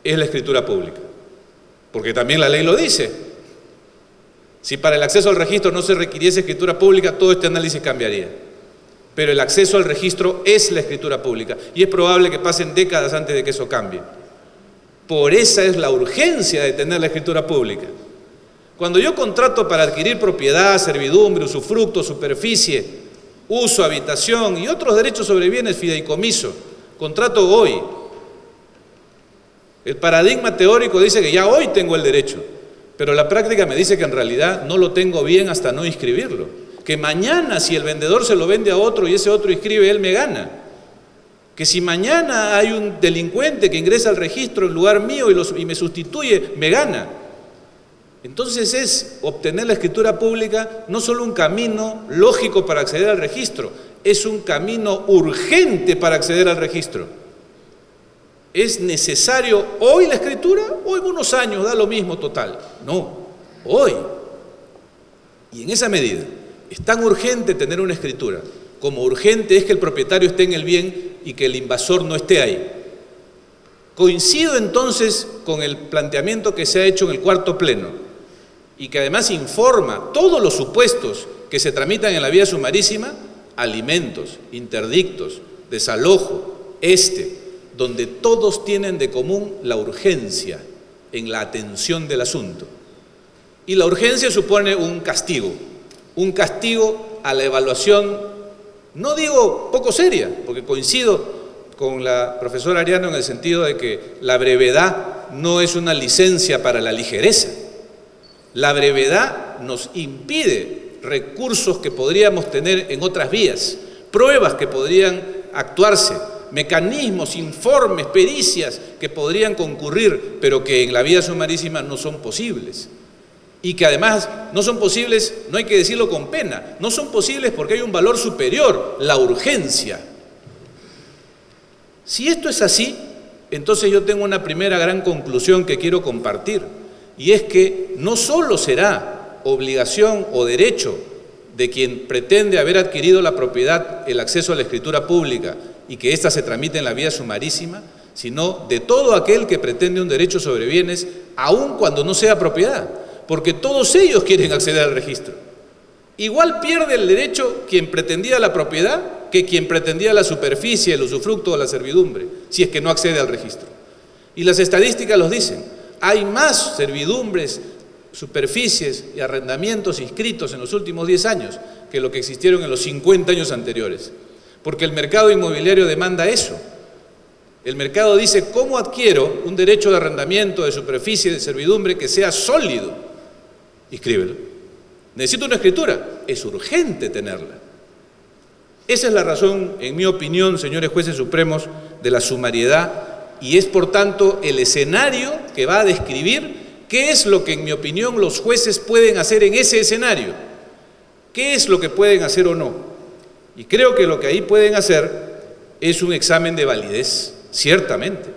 es la escritura pública. Porque también la ley lo dice. Si para el acceso al registro no se requiriese escritura pública, todo este análisis cambiaría. Pero el acceso al registro es la escritura pública y es probable que pasen décadas antes de que eso cambie. Por esa es la urgencia de tener la escritura pública. Cuando yo contrato para adquirir propiedad, servidumbre, usufructo, superficie, uso, habitación y otros derechos sobre bienes, fideicomiso, contrato hoy. El paradigma teórico dice que ya hoy tengo el derecho, pero la práctica me dice que en realidad no lo tengo bien hasta no inscribirlo. Que mañana, si el vendedor se lo vende a otro y ese otro inscribe, él me gana. Que si mañana hay un delincuente que ingresa al registro en lugar mío y me sustituye, me gana. Entonces es obtener la escritura pública no solo un camino lógico para acceder al registro, es un camino urgente para acceder al registro. ¿Es necesario hoy la escritura o en unos años da lo mismo total? No, hoy. Y en esa medida es tan urgente tener una escritura como urgente es que el propietario esté en el bien y que el invasor no esté ahí. Coincido entonces con el planteamiento que se ha hecho en el cuarto pleno y que además informa todos los supuestos que se tramitan en la vía sumarísima: alimentos, interdictos, desalojo, donde todos tienen de común la urgencia en la atención del asunto. Y la urgencia supone un castigo a la evaluación, no digo poco seria, porque coincido con la profesora Ariano en el sentido de que la brevedad no es una licencia para la ligereza. La brevedad nos impide recursos que podríamos tener en otras vías, pruebas que podrían actuarse, mecanismos, informes, pericias que podrían concurrir, pero que en la vía sumarísima no son posibles. Y que además no son posibles, no hay que decirlo con pena, no son posibles porque hay un valor superior, la urgencia. Si esto es así, entonces yo tengo una primera gran conclusión que quiero compartir, y es que no solo será obligación o derecho de quien pretende haber adquirido la propiedad el acceso a la escritura pública y que ésta se tramite en la vía sumarísima, sino de todo aquel que pretende un derecho sobre bienes, aun cuando no sea propiedad, porque todos ellos quieren acceder al registro. Igual pierde el derecho quien pretendía la propiedad que quien pretendía la superficie, el usufructo o la servidumbre, si es que no accede al registro. Y las estadísticas los dicen, hay más servidumbres, superficies y arrendamientos inscritos en los últimos 10 años que lo que existieron en los 50 años anteriores, porque el mercado inmobiliario demanda eso. El mercado dice, ¿cómo adquiero un derecho de arrendamiento, de superficie, de servidumbre que sea sólido? Inscríbelo. Necesito una escritura, es urgente tenerla. Esa es la razón, en mi opinión, señores jueces supremos, de la sumariedad, y es por tanto el escenario que va a describir qué es lo que, en mi opinión, los jueces pueden hacer en ese escenario. ¿Qué es lo que pueden hacer o no? Y creo que lo que ahí pueden hacer es un examen de validez, ciertamente.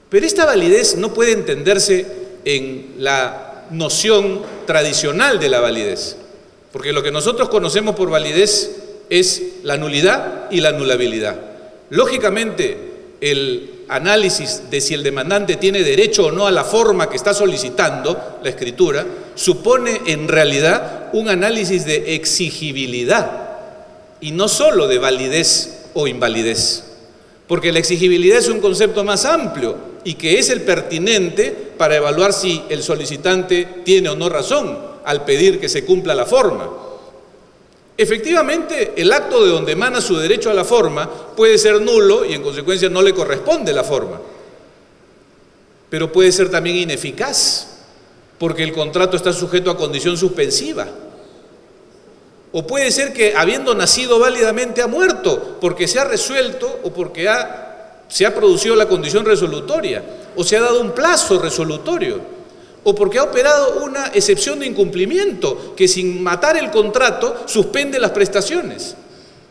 Pero esta validez no puede entenderse en la noción tradicional de la validez, porque lo que nosotros conocemos por validez es la nulidad y la anulabilidad. Lógicamente, el análisis de si el demandante tiene derecho o no a la forma que está solicitando, la escritura, supone en realidad un análisis de exigibilidad y no solo de validez o invalidez, porque la exigibilidad es un concepto más amplio y que es el pertinente para evaluar si el solicitante tiene o no razón al pedir que se cumpla la forma. Efectivamente, el acto de donde emana su derecho a la forma puede ser nulo y en consecuencia no le corresponde la forma, pero puede ser también ineficaz porque el contrato está sujeto a condición suspensiva. O puede ser que, habiendo nacido válidamente, ha muerto porque se ha resuelto o porque se ha producido la condición resolutoria o se ha dado un plazo resolutorio o porque ha operado una excepción de incumplimiento que, sin matar el contrato, suspende las prestaciones.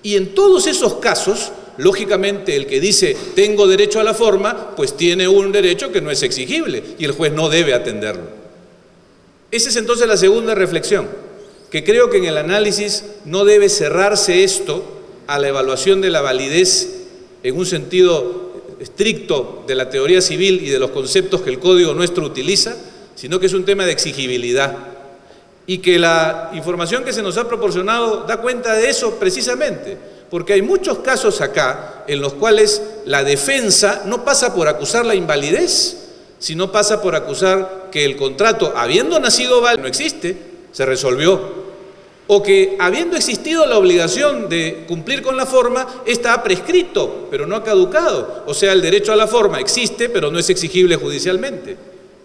Y en todos esos casos, lógicamente, el que dice tengo derecho a la forma, pues tiene un derecho que no es exigible y el juez no debe atenderlo. Esa es entonces la segunda reflexión, que creo que en el análisis no debe cerrarse esto a la evaluación de la validez en un sentido estricto de la teoría civil y de los conceptos que el Código nuestro utiliza, sino que es un tema de exigibilidad y que la información que se nos ha proporcionado da cuenta de eso precisamente, porque hay muchos casos acá en los cuales la defensa no pasa por acusar la invalidez, sino pasa por acusar que el contrato, habiendo nacido válido, no existe, se resolvió, o que habiendo existido la obligación de cumplir con la forma, esta ha prescrito, pero no ha caducado, o sea, el derecho a la forma existe, pero no es exigible judicialmente.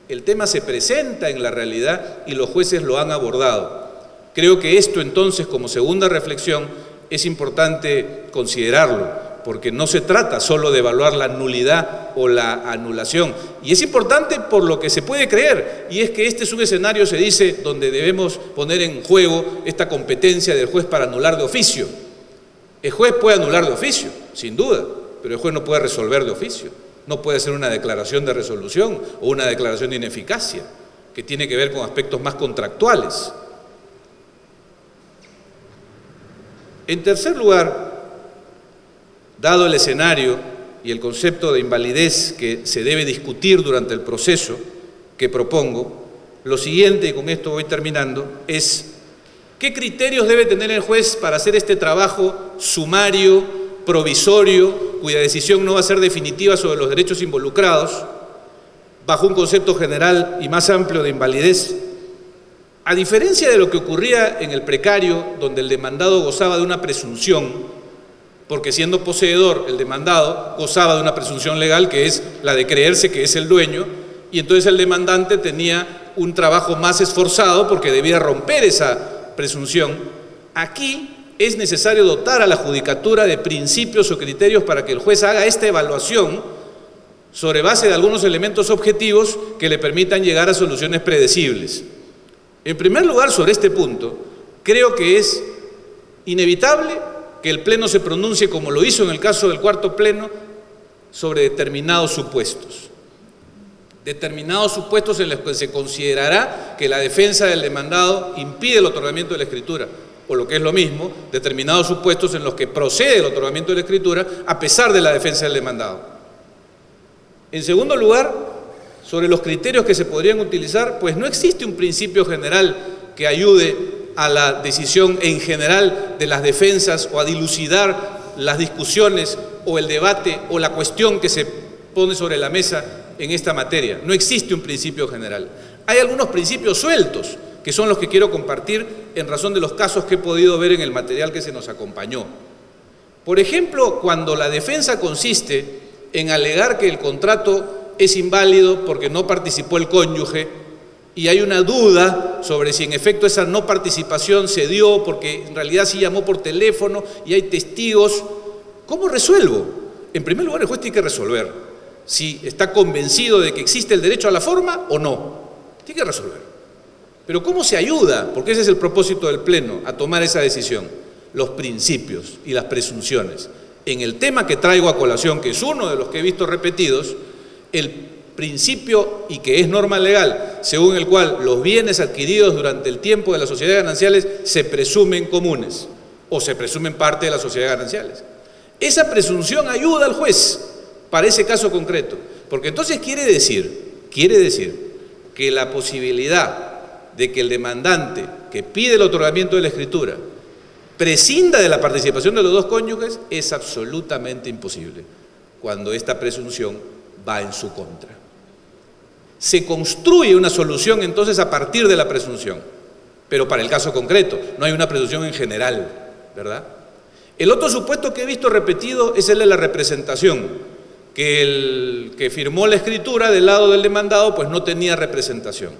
El tema se presenta en la realidad y los jueces lo han abordado. Creo que esto entonces, como segunda reflexión, es importante considerarlo, porque no se trata solo de evaluar la nulidad o la anulación. Y es importante por lo que se puede creer, y es que este es un escenario, se dice, donde debemos poner en juego esta competencia del juez para anular de oficio. El juez puede anular de oficio, sin duda, pero el juez no puede resolver de oficio. No puede ser una declaración de resolución o una declaración de ineficacia, que tiene que ver con aspectos más contractuales. En tercer lugar, dado el escenario y el concepto de invalidez que se debe discutir durante el proceso que propongo, lo siguiente, y con esto voy terminando, es ¿qué criterios debe tener el juez para hacer este trabajo sumario, provisorio, cuya decisión no va a ser definitiva sobre los derechos involucrados, bajo un concepto general y más amplio de invalidez? A diferencia de lo que ocurría en el precario, donde el demandado gozaba de una presunción, porque siendo poseedor el demandado gozaba de una presunción legal que es la de creerse que es el dueño, y entonces el demandante tenía un trabajo más esforzado porque debía romper esa presunción. Aquí es necesario dotar a la judicatura de principios o criterios para que el juez haga esta evaluación sobre base de algunos elementos objetivos que le permitan llegar a soluciones predecibles. En primer lugar, sobre este punto, creo que es inevitable que el Pleno se pronuncie, como lo hizo en el caso del cuarto Pleno, sobre determinados supuestos. Determinados supuestos en los que se considerará que la defensa del demandado impide el otorgamiento de la escritura, o lo que es lo mismo, determinados supuestos en los que procede el otorgamiento de la escritura a pesar de la defensa del demandado. En segundo lugar, sobre los criterios que se podrían utilizar, pues no existe un principio general que ayude a la decisión en general de las defensas o a dilucidar las discusiones o el debate o la cuestión que se pone sobre la mesa en esta materia. No existe un principio general. Hay algunos principios sueltos, que son los que quiero compartir en razón de los casos que he podido ver en el material que se nos acompañó. Por ejemplo, cuando la defensa consiste en alegar que el contrato es inválido porque no participó el cónyuge y hay una duda sobre si en efecto esa no participación se dio porque en realidad sí llamó por teléfono y hay testigos, ¿cómo resuelvo? En primer lugar, el juez tiene que resolver si está convencido de que existe el derecho a la forma o no. Tiene que resolver. Pero ¿cómo se ayuda? Porque ese es el propósito del Pleno, a tomar esa decisión. Los principios y las presunciones. En el tema que traigo a colación, que es uno de los que he visto repetidos, el principio, y que es norma legal, según el cual los bienes adquiridos durante el tiempo de las sociedades gananciales se presumen comunes o se presumen parte de las sociedades gananciales. Esa presunción ayuda al juez para ese caso concreto, porque entonces quiere decir que la posibilidad de que el demandante que pide el otorgamiento de la escritura prescinda de la participación de los dos cónyuges es absolutamente imposible cuando esta presunción va en su contra. Se construye una solución entonces a partir de la presunción, pero para el caso concreto, no hay una presunción en general, ¿verdad? El otro supuesto que he visto repetido es el de la representación, que el que firmó la escritura del lado del demandado pues no tenía representación.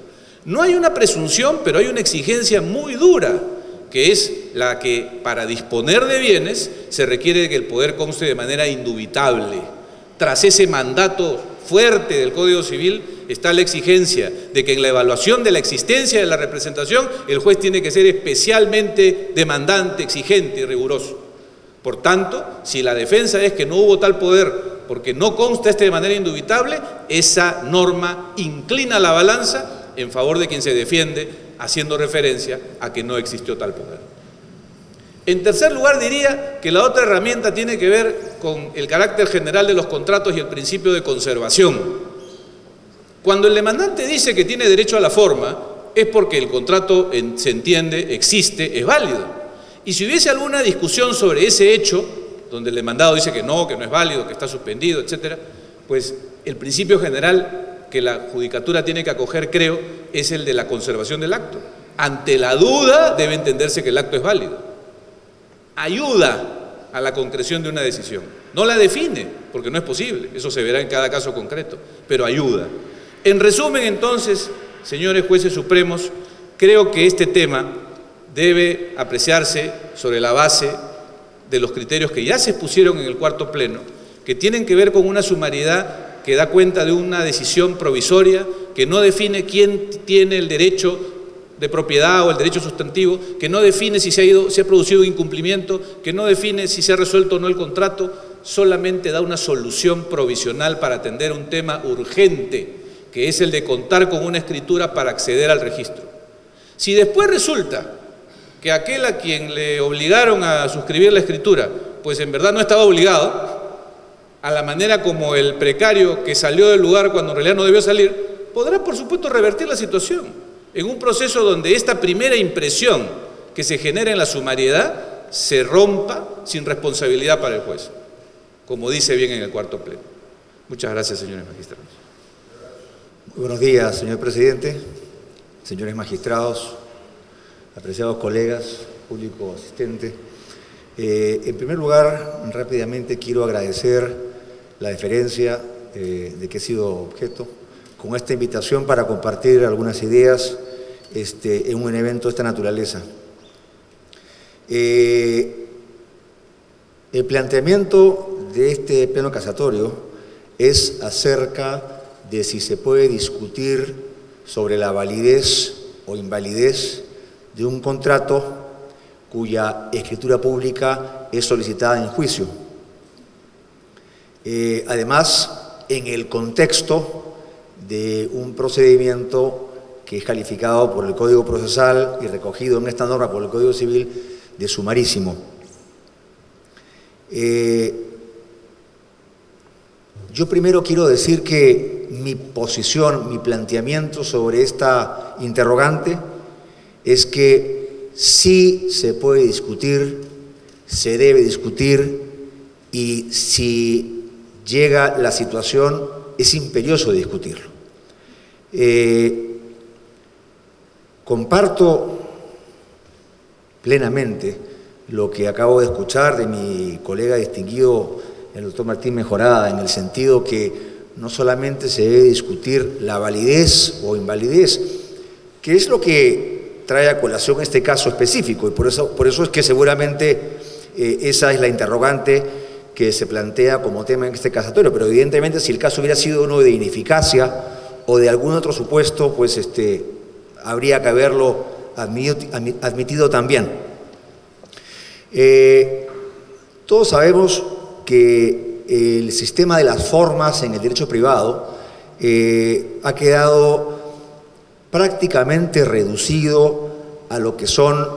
No hay una presunción, pero hay una exigencia muy dura, que es la que para disponer de bienes se requiere que el poder conste de manera indubitable. Tras ese mandato fuerte del Código Civil está la exigencia de que en la evaluación de la existencia de la representación el juez tiene que ser especialmente demandante, exigente y riguroso. Por tanto, si la defensa es que no hubo tal poder porque no consta de manera indubitable, esa norma inclina la balanza en favor de quien se defiende, haciendo referencia a que no existió tal poder. En tercer lugar, diría que la otra herramienta tiene que ver con el carácter general de los contratos y el principio de conservación. Cuando el demandante dice que tiene derecho a la forma, es porque el contrato, se entiende, existe, es válido. Y si hubiese alguna discusión sobre ese hecho, donde el demandado dice que no es válido, que está suspendido, etcétera, pues el principio general que la judicatura tiene que acoger, creo, es el de la conservación del acto. Ante la duda debe entenderse que el acto es válido. Ayuda a la concreción de una decisión. No la define, porque no es posible, eso se verá en cada caso concreto, pero ayuda. En resumen, entonces, señores jueces supremos, creo que este tema debe apreciarse sobre la base de los criterios que ya se expusieron en el cuarto Pleno, que tienen que ver con una sumariedad que da cuenta de una decisión provisoria, que no define quién tiene el derecho de propiedad o el derecho sustantivo, que no define si se ha producido un incumplimiento, que no define si se ha resuelto o no el contrato, solamente da una solución provisional para atender un tema urgente, que es el de contar con una escritura para acceder al registro. Si después resulta que aquel a quien le obligaron a suscribir la escritura, pues en verdad no estaba obligado, a la manera como el precario que salió del lugar cuando en realidad no debió salir, podrá por supuesto revertir la situación en un proceso donde esta primera impresión que se genera en la sumariedad se rompa sin responsabilidad para el juez, como dice bien en el cuarto Pleno. Muchas gracias, señores magistrados.
Muy buenos días, señor presidente, señores magistrados, apreciados colegas, público asistente. En primer lugar, rápidamente quiero agradecer la deferencia de que he sido objeto con esta invitación para compartir algunas ideas en un evento de esta naturaleza. El planteamiento de este pleno casatorio es acerca de si se puede discutir sobre la validez o invalidez de un contrato cuya escritura pública es solicitada en juicio. Además, en el contexto de un procedimiento que es calificado por el Código Procesal y recogido en esta norma por el Código Civil de sumarísimo. Yo primero quiero decir que mi posición, mi planteamiento sobre esta interrogante es que sí se puede discutir, se debe discutir, y si llega la situación es imperioso discutirlo. Comparto plenamente lo que acabo de escuchar de mi colega distinguido, el doctor Martín Mejorada, en el sentido que no solamente se debe discutir la validez o invalidez, que es lo que trae a colación este caso específico, y por eso es que seguramente esa es la interrogante que se plantea como tema en este casatorio, pero evidentemente si el caso hubiera sido uno de ineficacia o de algún otro supuesto, pues habría que haberlo admitido también. Todos sabemos que el sistema de las formas en el derecho privado ha quedado prácticamente reducido a lo que son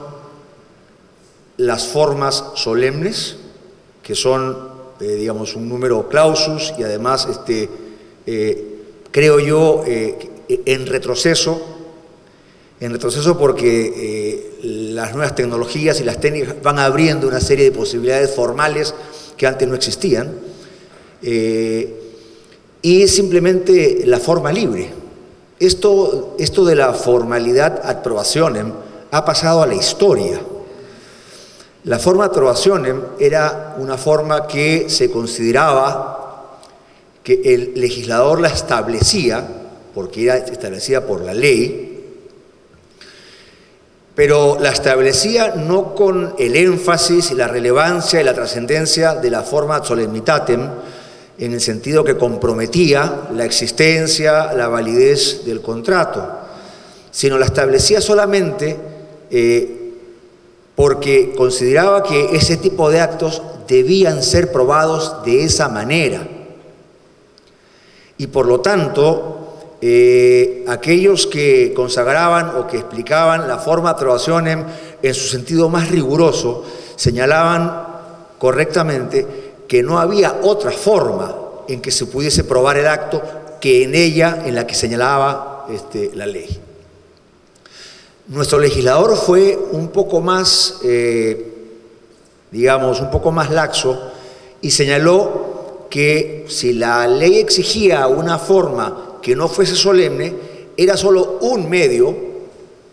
las formas solemnes, que son, digamos, un número clausus y además, creo yo, en retroceso porque las nuevas tecnologías y las técnicas van abriendo una serie de posibilidades formales que antes no existían, y simplemente la forma libre. Esto de la formalidad ad probationem ha pasado a la historia. La forma ad probationem era una forma que se consideraba que el legislador la establecía, porque era establecida por la ley, pero la establecía no con el énfasis y la relevancia y la trascendencia de la forma ad solemnitatem, en el sentido que comprometía la existencia, la validez del contrato, sino la establecía solamente porque consideraba que ese tipo de actos debían ser probados de esa manera. Y por lo tanto, aquellos que consagraban o que explicaban la forma ad probationem en su sentido más riguroso, señalaban correctamente que no había otra forma en que se pudiese probar el acto que en ella, en la que señalaba la ley. Nuestro legislador fue un poco más, digamos, un poco más laxo y señaló que si la ley exigía una forma que no fuese solemne, era solo un medio.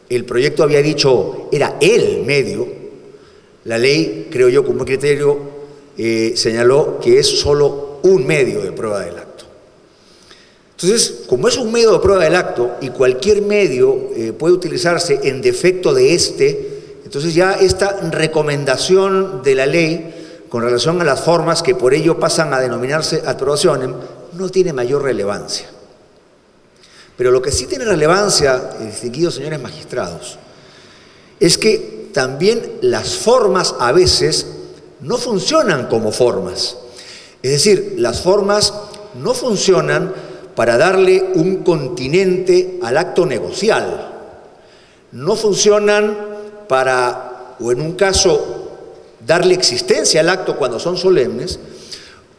El proyecto había dicho, era el medio. La ley, creo yo, como criterio, señaló que es solo un medio de prueba del acto. Entonces, como es un medio de prueba del acto y cualquier medio puede utilizarse en defecto de entonces ya esta recomendación de la ley con relación a las formas que por ello pasan a denominarse ad probationem no tiene mayor relevancia. Pero lo que sí tiene relevancia, distinguidos señores magistrados, es que también las formas a veces no funcionan como formas. Es decir, las formas no funcionan para darle un continente al acto negocial. No funcionan para, o en un caso, darle existencia al acto cuando son solemnes,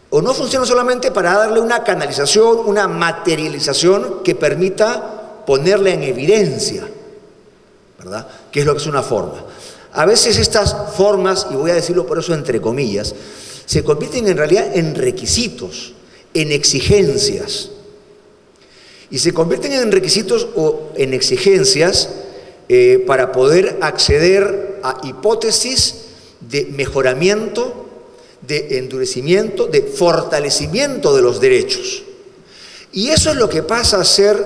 o no funcionan solamente para darle una canalización, una materialización que permita ponerla en evidencia, ¿verdad? ¿Qué es lo que es una forma? A veces estas formas, y voy a decirlo por eso entre comillas, se convierten en realidad en requisitos, en exigencias. Y se convierten en requisitos o en exigencias para poder acceder a hipótesis de mejoramiento, de endurecimiento, de fortalecimiento de los derechos. Y eso es lo que pasa a ser,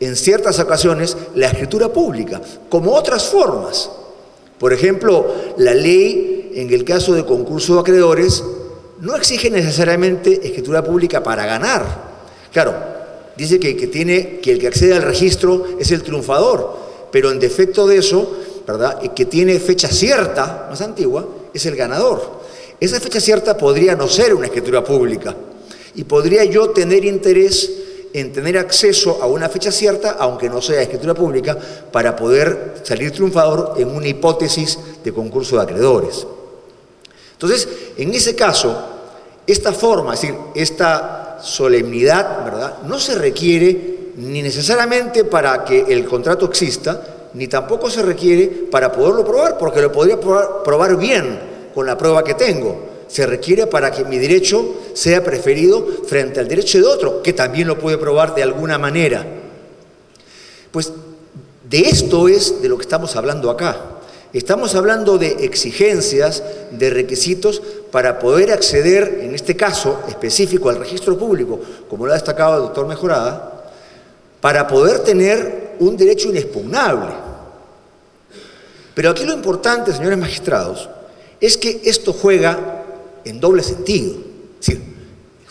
en ciertas ocasiones, la escritura pública, como otras formas. Por ejemplo, la ley, en el caso de concurso de acreedores, no exige necesariamente escritura pública para ganar. Claro, dice que el que accede al registro es el triunfador, pero en defecto de eso, ¿verdad?, que tiene fecha cierta, más antigua, es el ganador. Esa fecha cierta podría no ser una escritura pública y podría yo tener interés en tener acceso a una fecha cierta, aunque no sea escritura pública, para poder salir triunfador en una hipótesis de concurso de acreedores. Entonces, en ese caso, esta forma, es decir, esta solemnidad, ¿verdad?, no se requiere ni necesariamente para que el contrato exista, ni tampoco se requiere para poderlo probar, porque lo podría probar bien con la prueba que tengo. Se requiere para que mi derecho sea preferido frente al derecho de otro, que también lo puede probar de alguna manera. Pues de esto es de lo que estamos hablando acá. Estamos hablando de exigencias, de requisitos para poder acceder, en este caso específico, al registro público, como lo ha destacado el doctor Mejorada, para poder tener un derecho inexpugnable. Pero aquí lo importante, señores magistrados, es que esto juega en doble sentido, es decir,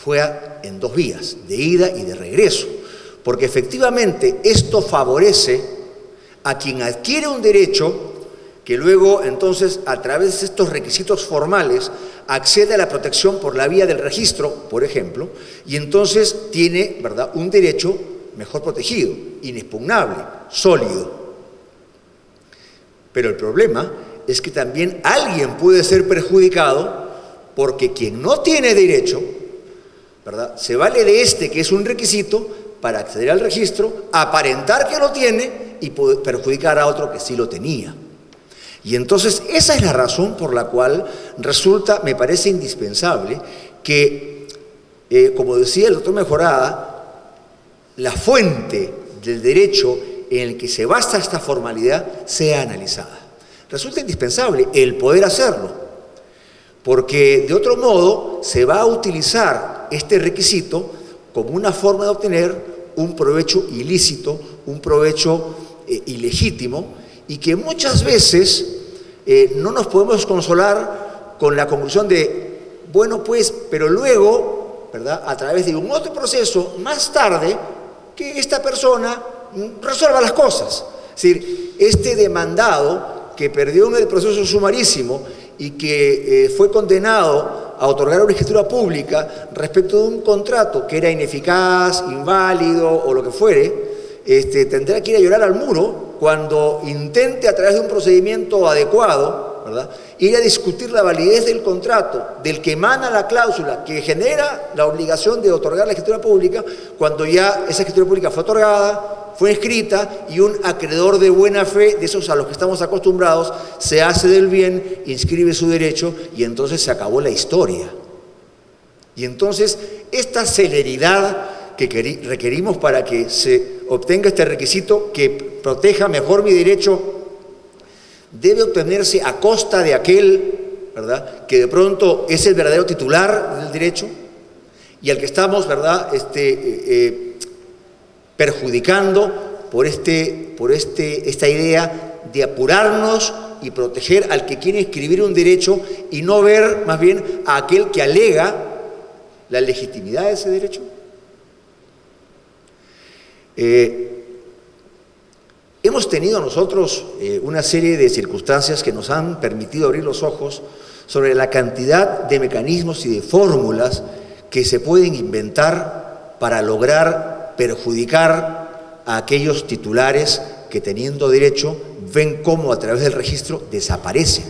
juega en dos vías, de ida y de regreso, porque efectivamente esto favorece a quien adquiere un derecho que luego entonces a través de estos requisitos formales accede a la protección por la vía del registro, por ejemplo, y entonces tiene, ¿verdad?, un derecho mejor protegido, inexpugnable, sólido. Pero el problema es que también alguien puede ser perjudicado porque quien no tiene derecho, ¿verdad?, se vale de este, que es un requisito, para acceder al registro, aparentar que lo tiene y perjudicar a otro que sí lo tenía. Y entonces esa es la razón por la cual resulta, me parece indispensable, que, como decía el doctor Mejorada, la fuente del derecho en el que se basa esta formalidad sea analizada. Resulta indispensable el poder hacerlo, porque de otro modo se va a utilizar este requisito como una forma de obtener un provecho ilícito, un provecho ilegítimo, y que muchas veces no nos podemos consolar con la conclusión de, bueno pues, pero luego, ¿verdad?, a través de un otro proceso, más tarde, que esta persona resuelva las cosas. Es decir, este demandado que perdió en el proceso sumarísimo y que fue condenado a otorgar una escritura pública respecto de un contrato que era ineficaz, inválido o lo que fuere, tendrá que ir a llorar al muro cuando intente a través de un procedimiento adecuado, ¿verdad?, ir a discutir la validez del contrato, del que emana la cláusula que genera la obligación de otorgar la escritura pública, cuando ya esa escritura pública fue otorgada, fue escrita y un acreedor de buena fe, de esos a los que estamos acostumbrados, se hace del bien, inscribe su derecho y entonces se acabó la historia. Y entonces esta celeridad que requerimos para que se obtenga este requisito que proteja mejor mi derecho debe obtenerse a costa de aquel, ¿verdad?, que de pronto es el verdadero titular del derecho y al que estamos, ¿verdad?, perjudicando por esta idea de apurarnos y proteger al que quiere inscribir un derecho y no ver más bien a aquel que alega la legitimidad de ese derecho. Hemos tenido nosotros una serie de circunstancias que nos han permitido abrir los ojos sobre la cantidad de mecanismos y de fórmulas que se pueden inventar para lograr perjudicar a aquellos titulares que, teniendo derecho, ven cómo a través del registro desaparecen.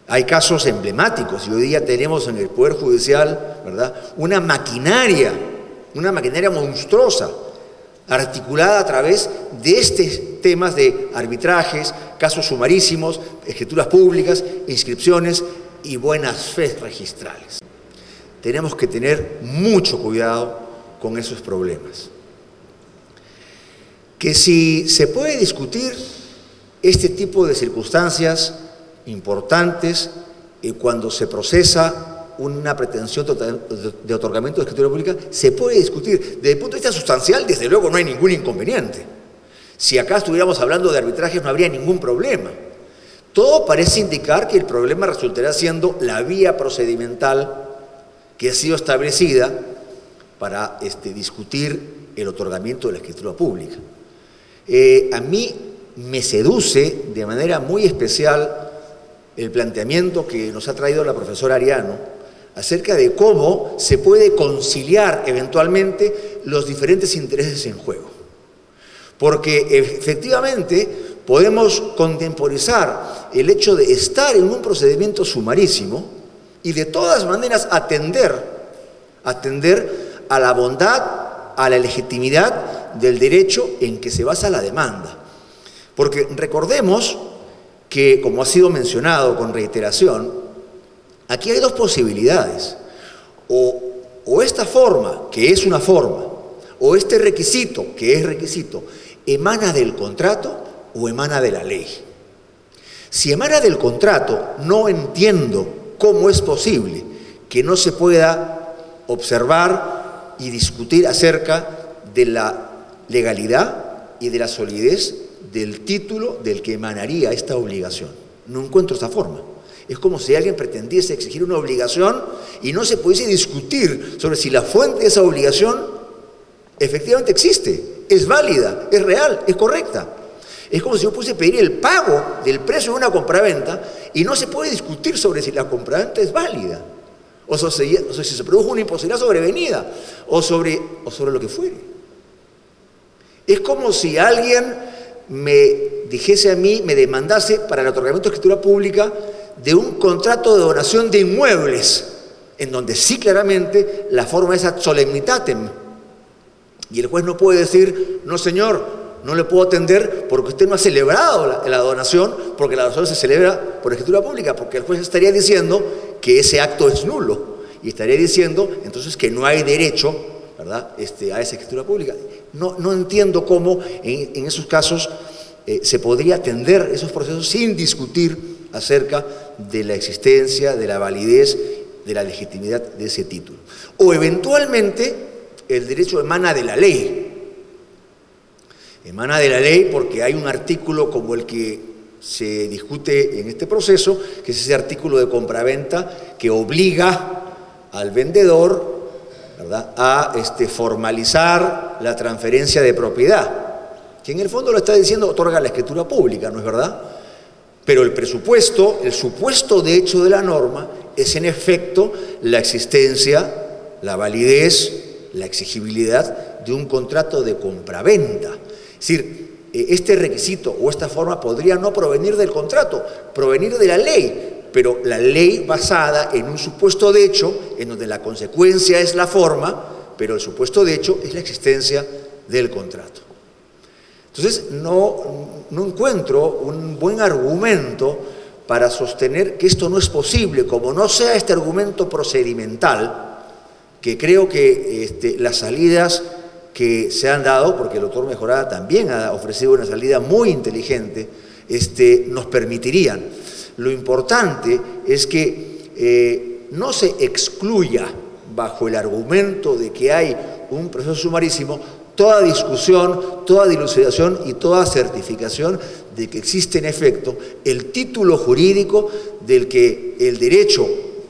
Hay casos emblemáticos y hoy día tenemos en el Poder Judicial, ¿verdad?, una maquinaria monstruosa articulada a través de estos temas de arbitrajes, casos sumarísimos, escrituras públicas, inscripciones y buenas fe registrales. Tenemos que tener mucho cuidado con esos problemas. Que si se puede discutir este tipo de circunstancias importantes cuando se procesa una pretensión de otorgamiento de escritura pública, se puede discutir. Desde el punto de vista sustancial, desde luego no hay ningún inconveniente. Si acá estuviéramos hablando de arbitrajes no habría ningún problema. Todo parece indicar que el problema resultará siendo la vía procedimental que ha sido establecida para discutir el otorgamiento de la escritura pública. A mí me seduce de manera muy especial el planteamiento que nos ha traído la profesora Ariano acerca de cómo se puede conciliar eventualmente los diferentes intereses en juego. Porque efectivamente podemos contemporizar el hecho de estar en un procedimiento sumarísimo y de todas maneras atender a la bondad, a la legitimidad del derecho en que se basa la demanda. Porque recordemos que, como ha sido mencionado con reiteración, aquí hay dos posibilidades. O esta forma, que es una forma, o este requisito, que es requisito, emana del contrato o emana de la ley. Si emana del contrato, no entiendo cómo es posible que no se pueda observar y discutir acerca de la legalidad y de la solidez del título del que emanaría esta obligación. No encuentro esta forma. Es como si alguien pretendiese exigir una obligación y no se pudiese discutir sobre si la fuente de esa obligación efectivamente existe, es válida, es real, es correcta. Es como si yo pudiese pedir el pago del precio de una compraventa y no se puede discutir sobre si la compraventa es válida, o si se produjo una imposibilidad sobrevenida, o sobre lo que fuere. Es como si alguien me dijese a mí, me demandase para el otorgamiento de escritura pública de un contrato de donación de inmuebles, en donde sí claramente la forma es ad solemnitatem. Y el juez no puede decir, no señor, no le puedo atender porque usted no ha celebrado la donación, porque la donación se celebra por escritura pública, porque el juez estaría diciendo que ese acto es nulo y estaría diciendo entonces que no hay derecho, ¿verdad?, a esa escritura pública. No entiendo cómo en esos casos se podría atender esos procesos sin discutir acerca de la existencia, de la validez, de la legitimidad de ese título. O eventualmente el derecho emana de la ley. Emana de la ley porque hay un artículo como el que se discute en este proceso, que es ese artículo de compraventa que obliga al vendedor, ¿verdad?, a formalizar la transferencia de propiedad, que en el fondo lo está diciendo otorga la escritura pública, ¿no es verdad? Pero el presupuesto, el supuesto de hecho de la norma es en efecto la existencia, la validez, la exigibilidad de un contrato de compraventa. Es decir, este requisito o esta forma podría no provenir del contrato, provenir de la ley, pero la ley basada en un supuesto de hecho, en donde la consecuencia es la forma, pero el supuesto de hecho es la existencia del contrato. Entonces, no encuentro un buen argumento para sostener que esto no es posible, como no sea este argumento procedimental, que creo que las salidas que se han dado, porque el doctor Mejorada también ha ofrecido una salida muy inteligente, nos permitirían. Lo importante es que no se excluya bajo el argumento de que hay un proceso sumarísimo toda discusión, toda dilucidación y toda certificación de que existe en efecto el título jurídico del que el derecho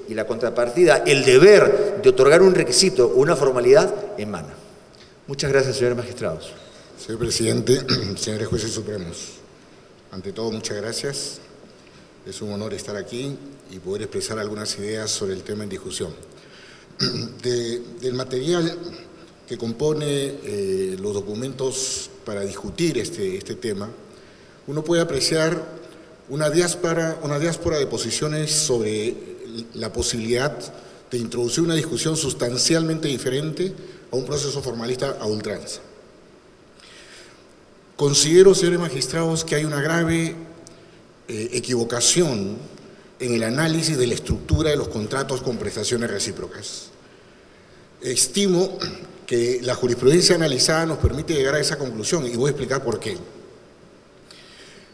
y la contrapartida, el deber de otorgar un requisito o una formalidad emana. Muchas gracias, señores magistrados.
Señor presidente, señores jueces supremos, ante todo muchas gracias. Es un honor estar aquí y poder expresar algunas ideas sobre el tema en discusión. Del material que compone los documentos para discutir este tema, uno puede apreciar una diáspora de posiciones sobre la posibilidad de introducir una discusión sustancialmente diferente a un proceso formalista a ultranza. Considero, señores magistrados, que hay una grave equivocación en el análisis de la estructura de los contratos con prestaciones recíprocas. Estimo que la jurisprudencia analizada nos permite llegar a esa conclusión y voy a explicar por qué.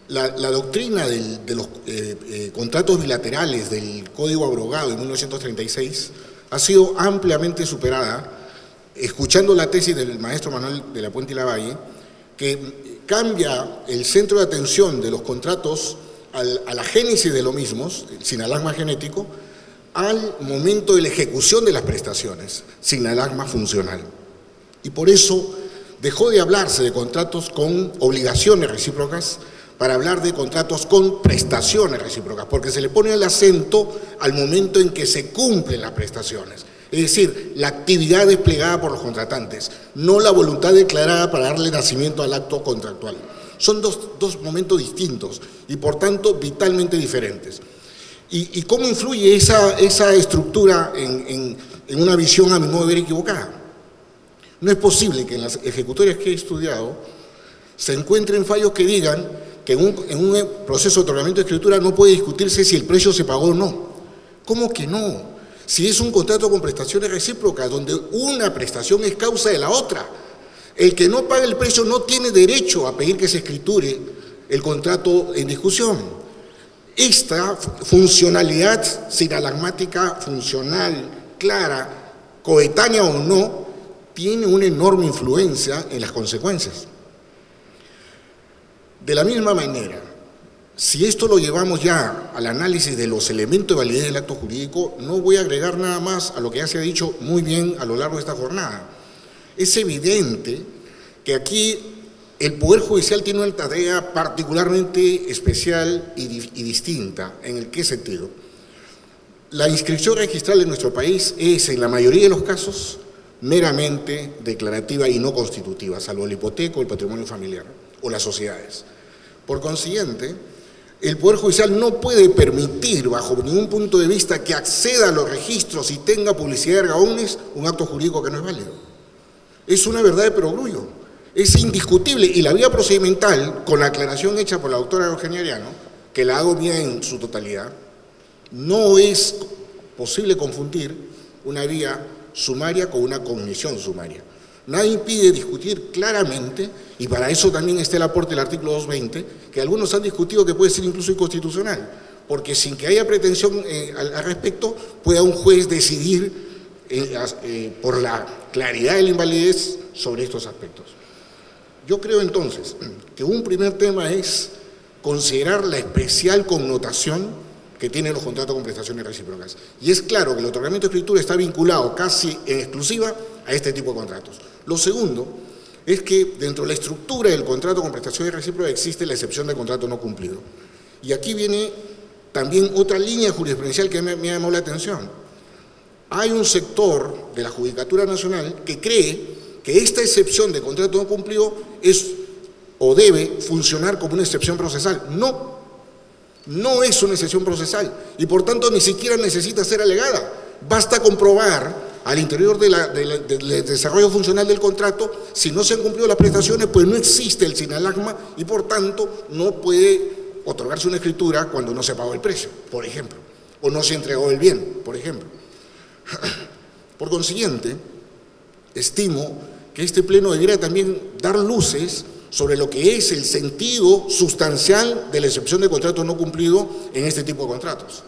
La doctrina de los contratos bilaterales del Código Abrogado de 1936 ha sido ampliamente superada, escuchando la tesis del maestro Manuel de la Puente y Lavalle, que cambia el centro de atención de los contratos a la génesis de lo mismo, sinalagma genético, al momento de la ejecución de las prestaciones, sinalagma funcional. Y por eso dejó de hablarse de contratos con obligaciones recíprocas para hablar de contratos con prestaciones recíprocas, porque se le pone el acento al momento en que se cumplen las prestaciones. Es decir, la actividad desplegada por los contratantes, no la voluntad declarada para darle nacimiento al acto contractual. Son dos momentos distintos y por tanto vitalmente diferentes. ¿Y cómo influye esa estructura en una visión, a mi modo de ver, equivocada? No es posible que en las ejecutorias que he estudiado se encuentren fallos que digan que en un proceso de otorgamiento de escritura no puede discutirse si el precio se pagó o no. ¿Cómo que no? Si es un contrato con prestaciones recíprocas, donde una prestación es causa de la otra. El que no paga el precio no tiene derecho a pedir que se escriture el contrato en discusión. Esta funcionalidad sinalagmática, funcional, clara, coetánea o no, tiene una enorme influencia en las consecuencias. De la misma manera, si esto lo llevamos ya al análisis de los elementos de validez del acto jurídico, no voy a agregar nada más a lo que ya se ha dicho muy bien a lo largo de esta jornada. Es evidente que aquí el Poder Judicial tiene una tarea particularmente especial y distinta. ¿En qué sentido? La inscripción registral en nuestro país es, en la mayoría de los casos, meramente declarativa y no constitutiva, salvo el hipoteco, el patrimonio familiar o las sociedades. Por consiguiente, el Poder Judicial no puede permitir, bajo ningún punto de vista, que acceda a los registros y tenga publicidad erga omnes un acto jurídico que no es válido. Es una verdad de perogrullo, es indiscutible, y la vía procedimental, con la aclaración hecha por la doctora Eugenia Ariano, que la hago mía en su totalidad, no es posible confundir una vía sumaria con una cognición sumaria. Nadie impide discutir claramente, y para eso también está el aporte del artículo 220, que algunos han discutido que puede ser incluso inconstitucional, porque sin que haya pretensión al respecto, pueda un juez decidir por la claridad de la invalidez sobre estos aspectos. Yo creo entonces que un primer tema es considerar la especial connotación que tienen los contratos con prestaciones recíprocas. Y es claro que el otorgamiento de escritura está vinculado casi en exclusiva a este tipo de contratos. Lo segundo es que dentro de la estructura del contrato con prestaciones recíprocas existe la excepción de contrato no cumplido. Y aquí viene también otra línea jurisprudencial que me ha llamado la atención. Hay un sector de la Judicatura Nacional que cree que esta excepción de contrato no cumplido es o debe funcionar como una excepción procesal. No, no es una excepción procesal y por tanto ni siquiera necesita ser alegada. Basta comprobar al interior del desarrollo funcional del contrato, si no se han cumplido las prestaciones, pues no existe el sinalagma y por tanto no puede otorgarse una escritura cuando no se pagó el precio, por ejemplo, o no se entregó el bien, por ejemplo. Por consiguiente, estimo que este pleno debiera también dar luces sobre lo que es el sentido sustancial de la excepción de contrato no cumplido en este tipo de contratos.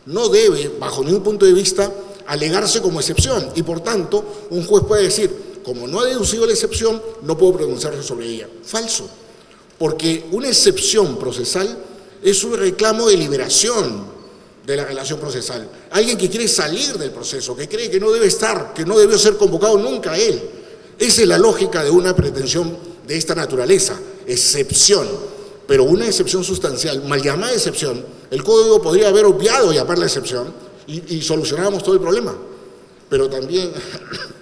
No debe, bajo ningún punto de vista, alegarse como excepción y por tanto un juez puede decir, como no ha deducido la excepción, no puedo pronunciarse sobre ella. Falso, porque una excepción procesal es un reclamo de liberación de la relación procesal. Alguien que quiere salir del proceso, que cree que no debe estar, que no debió ser convocado nunca a él. Esa es la lógica de una pretensión de esta naturaleza, excepción, pero una excepción sustancial, mal llamada excepción. El Código podría haber obviado llamarla excepción y solucionábamos todo el problema, pero también,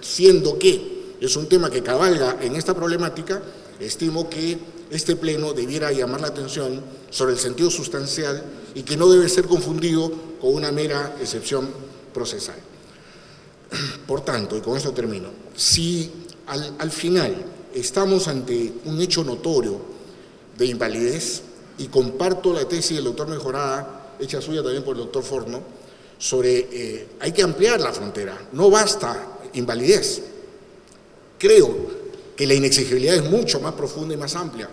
siendo que es un tema que cabalga en esta problemática, estimo que este pleno debiera llamar la atención sobre el sentido sustancial y que no debe ser confundido con una mera excepción procesal. Por tanto, y con esto termino, si al final estamos ante un hecho notorio de invalidez, y comparto la tesis del doctor Mejorada, hecha suya también por el doctor Forno, sobre hay que ampliar la frontera, no basta invalidez. Creo que la inexigibilidad es mucho más profunda y más amplia,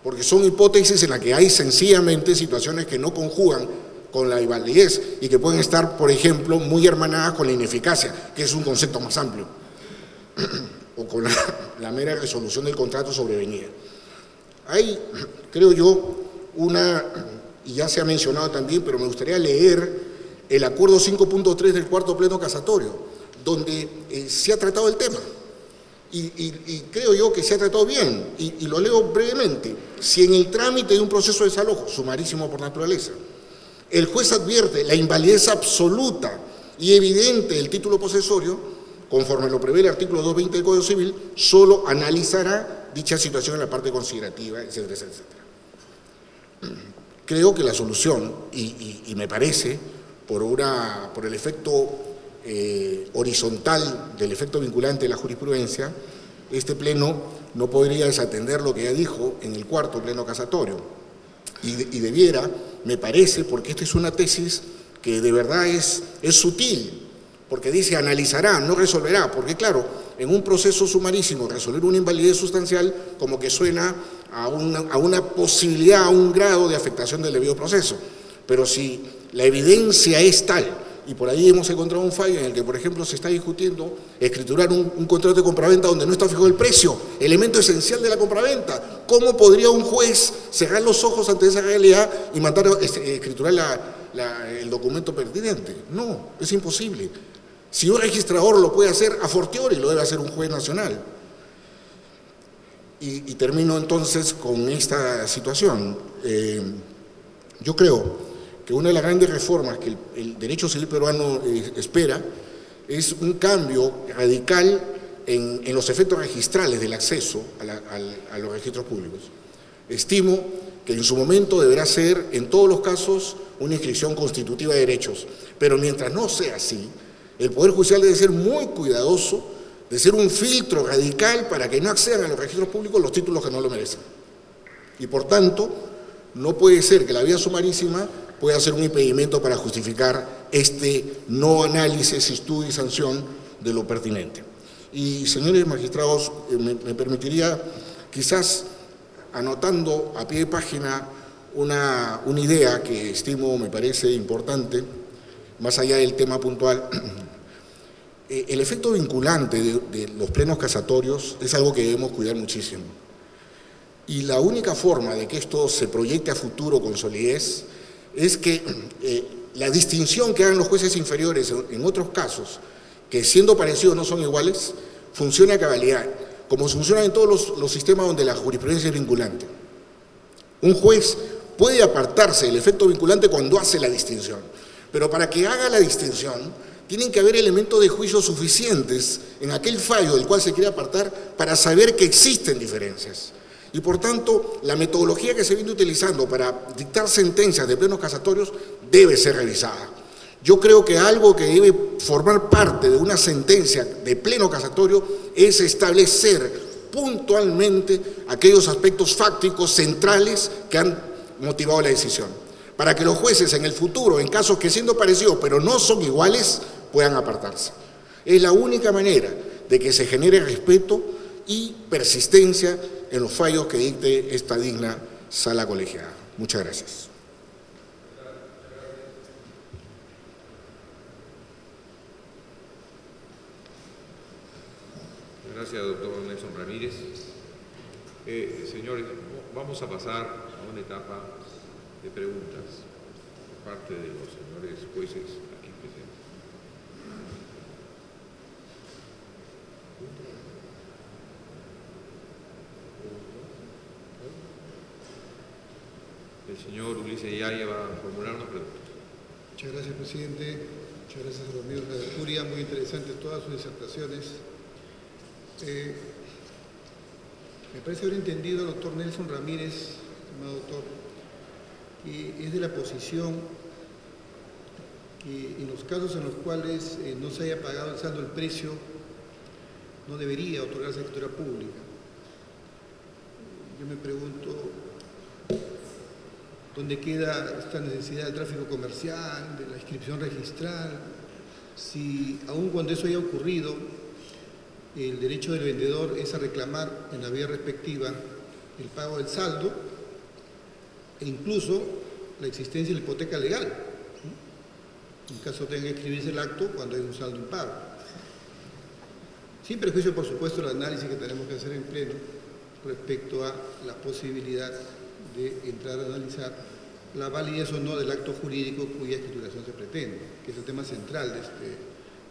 porque son hipótesis en las que hay sencillamente situaciones que no conjugan con la invalidez y que pueden estar, por ejemplo, muy hermanadas con la ineficacia, que es un concepto más amplio, o con la mera resolución del contrato sobrevenida. Hay, creo yo, una y ya se ha mencionado también, pero me gustaría leer el acuerdo 5.3 del cuarto pleno casatorio, donde se ha tratado el tema. Y creo yo que se ha tratado bien, y lo leo brevemente. Si en el trámite de un proceso de desalojo, sumarísimo por naturaleza, el juez advierte la invalidez absoluta y evidente del título posesorio, conforme lo prevé el artículo 220 del Código Civil, solo analizará dicha situación en la parte considerativa, etcétera, etcétera. Creo que la solución, y me parece, por el efecto horizontal del efecto vinculante de la jurisprudencia, este pleno no podría desatender lo que ya dijo en el cuarto pleno casatorio. Y debiera, me parece, porque esta es una tesis que de verdad es sutil, porque dice analizará, no resolverá, porque claro, en un proceso sumarísimo resolver una invalidez sustancial como que suena a una posibilidad, a un grado de afectación del debido proceso. Pero si la evidencia es tal, y por ahí hemos encontrado un fallo en el que, por ejemplo, se está discutiendo escriturar un contrato de compraventa donde no está fijado el precio, elemento esencial de la compraventa. ¿Cómo podría un juez cerrar los ojos ante esa realidad y mandar escriturar el documento pertinente? No, es imposible. Si un registrador lo puede hacer, a fortiori lo debe hacer un juez nacional. Y termino entonces con esta situación. Yo creo que una de las grandes reformas que el derecho civil peruano espera es un cambio radical en los efectos registrales del acceso a los registros públicos. Estimo que en su momento deberá ser, en todos los casos, una inscripción constitutiva de derechos, pero mientras no sea así, el Poder Judicial debe ser muy cuidadoso de ser un filtro radical para que no accedan a los registros públicos los títulos que no lo merecen. Y por tanto, no puede ser que la vía sumarísima pueda ser un impedimento para justificar este no análisis, estudio y sanción de lo pertinente. Y, señores magistrados, me permitiría, quizás anotando a pie de página una idea que estimo, me parece importante, más allá del tema puntual. El efecto vinculante de los plenos casatorios es algo que debemos cuidar muchísimo. Y la única forma de que esto se proyecte a futuro con solidez es que la distinción que hagan los jueces inferiores en otros casos, que siendo parecidos no son iguales, funcione a cabalidad, como funciona en todos los sistemas donde la jurisprudencia es vinculante. Un juez puede apartarse del efecto vinculante cuando hace la distinción, pero para que haga la distinción tienen que haber elementos de juicio suficientes en aquel fallo del cual se quiere apartar para saber que existen diferencias. Y por tanto, la metodología que se viene utilizando para dictar sentencias de plenos casatorios debe ser revisada. Yo creo que algo que debe formar parte de una sentencia de pleno casatorio es establecer puntualmente aquellos aspectos fácticos centrales que han motivado la decisión, para que los jueces en el futuro, en casos que siendo parecidos pero no son iguales, puedan apartarse. Es la única manera de que se genere respeto y persistencia en los fallos que dicte esta digna sala colegiada. Muchas gracias.
Gracias, doctor Nelson Ramírez. Señores, vamos a pasar a una etapa de preguntas por parte de los señores jueces aquí presentes. El señor Ulises Yaya va a formular una pregunta.
Muchas gracias, presidente. Muchas gracias a los miembros de la curia. Muy interesantes todas sus disertaciones. Me parece haber entendido al doctor Nelson Ramírez, estimado doctor, que es de la posición que en los casos en los cuales no se haya pagado el saldo del precio, no debería otorgarse escritura pública. Yo me pregunto, ¿dónde queda esta necesidad del tráfico comercial, de la inscripción registral? Si aun cuando eso haya ocurrido, el derecho del vendedor es a reclamar en la vía respectiva el pago del saldo e incluso la existencia de la hipoteca legal, en caso tenga que escribirse el acto cuando hay un saldo impago. Sin perjuicio, por supuesto, el análisis que tenemos que hacer en pleno respecto a la posibilidad de entrar a analizar la validez o no del acto jurídico cuya escrituración se pretende, que es el tema central de este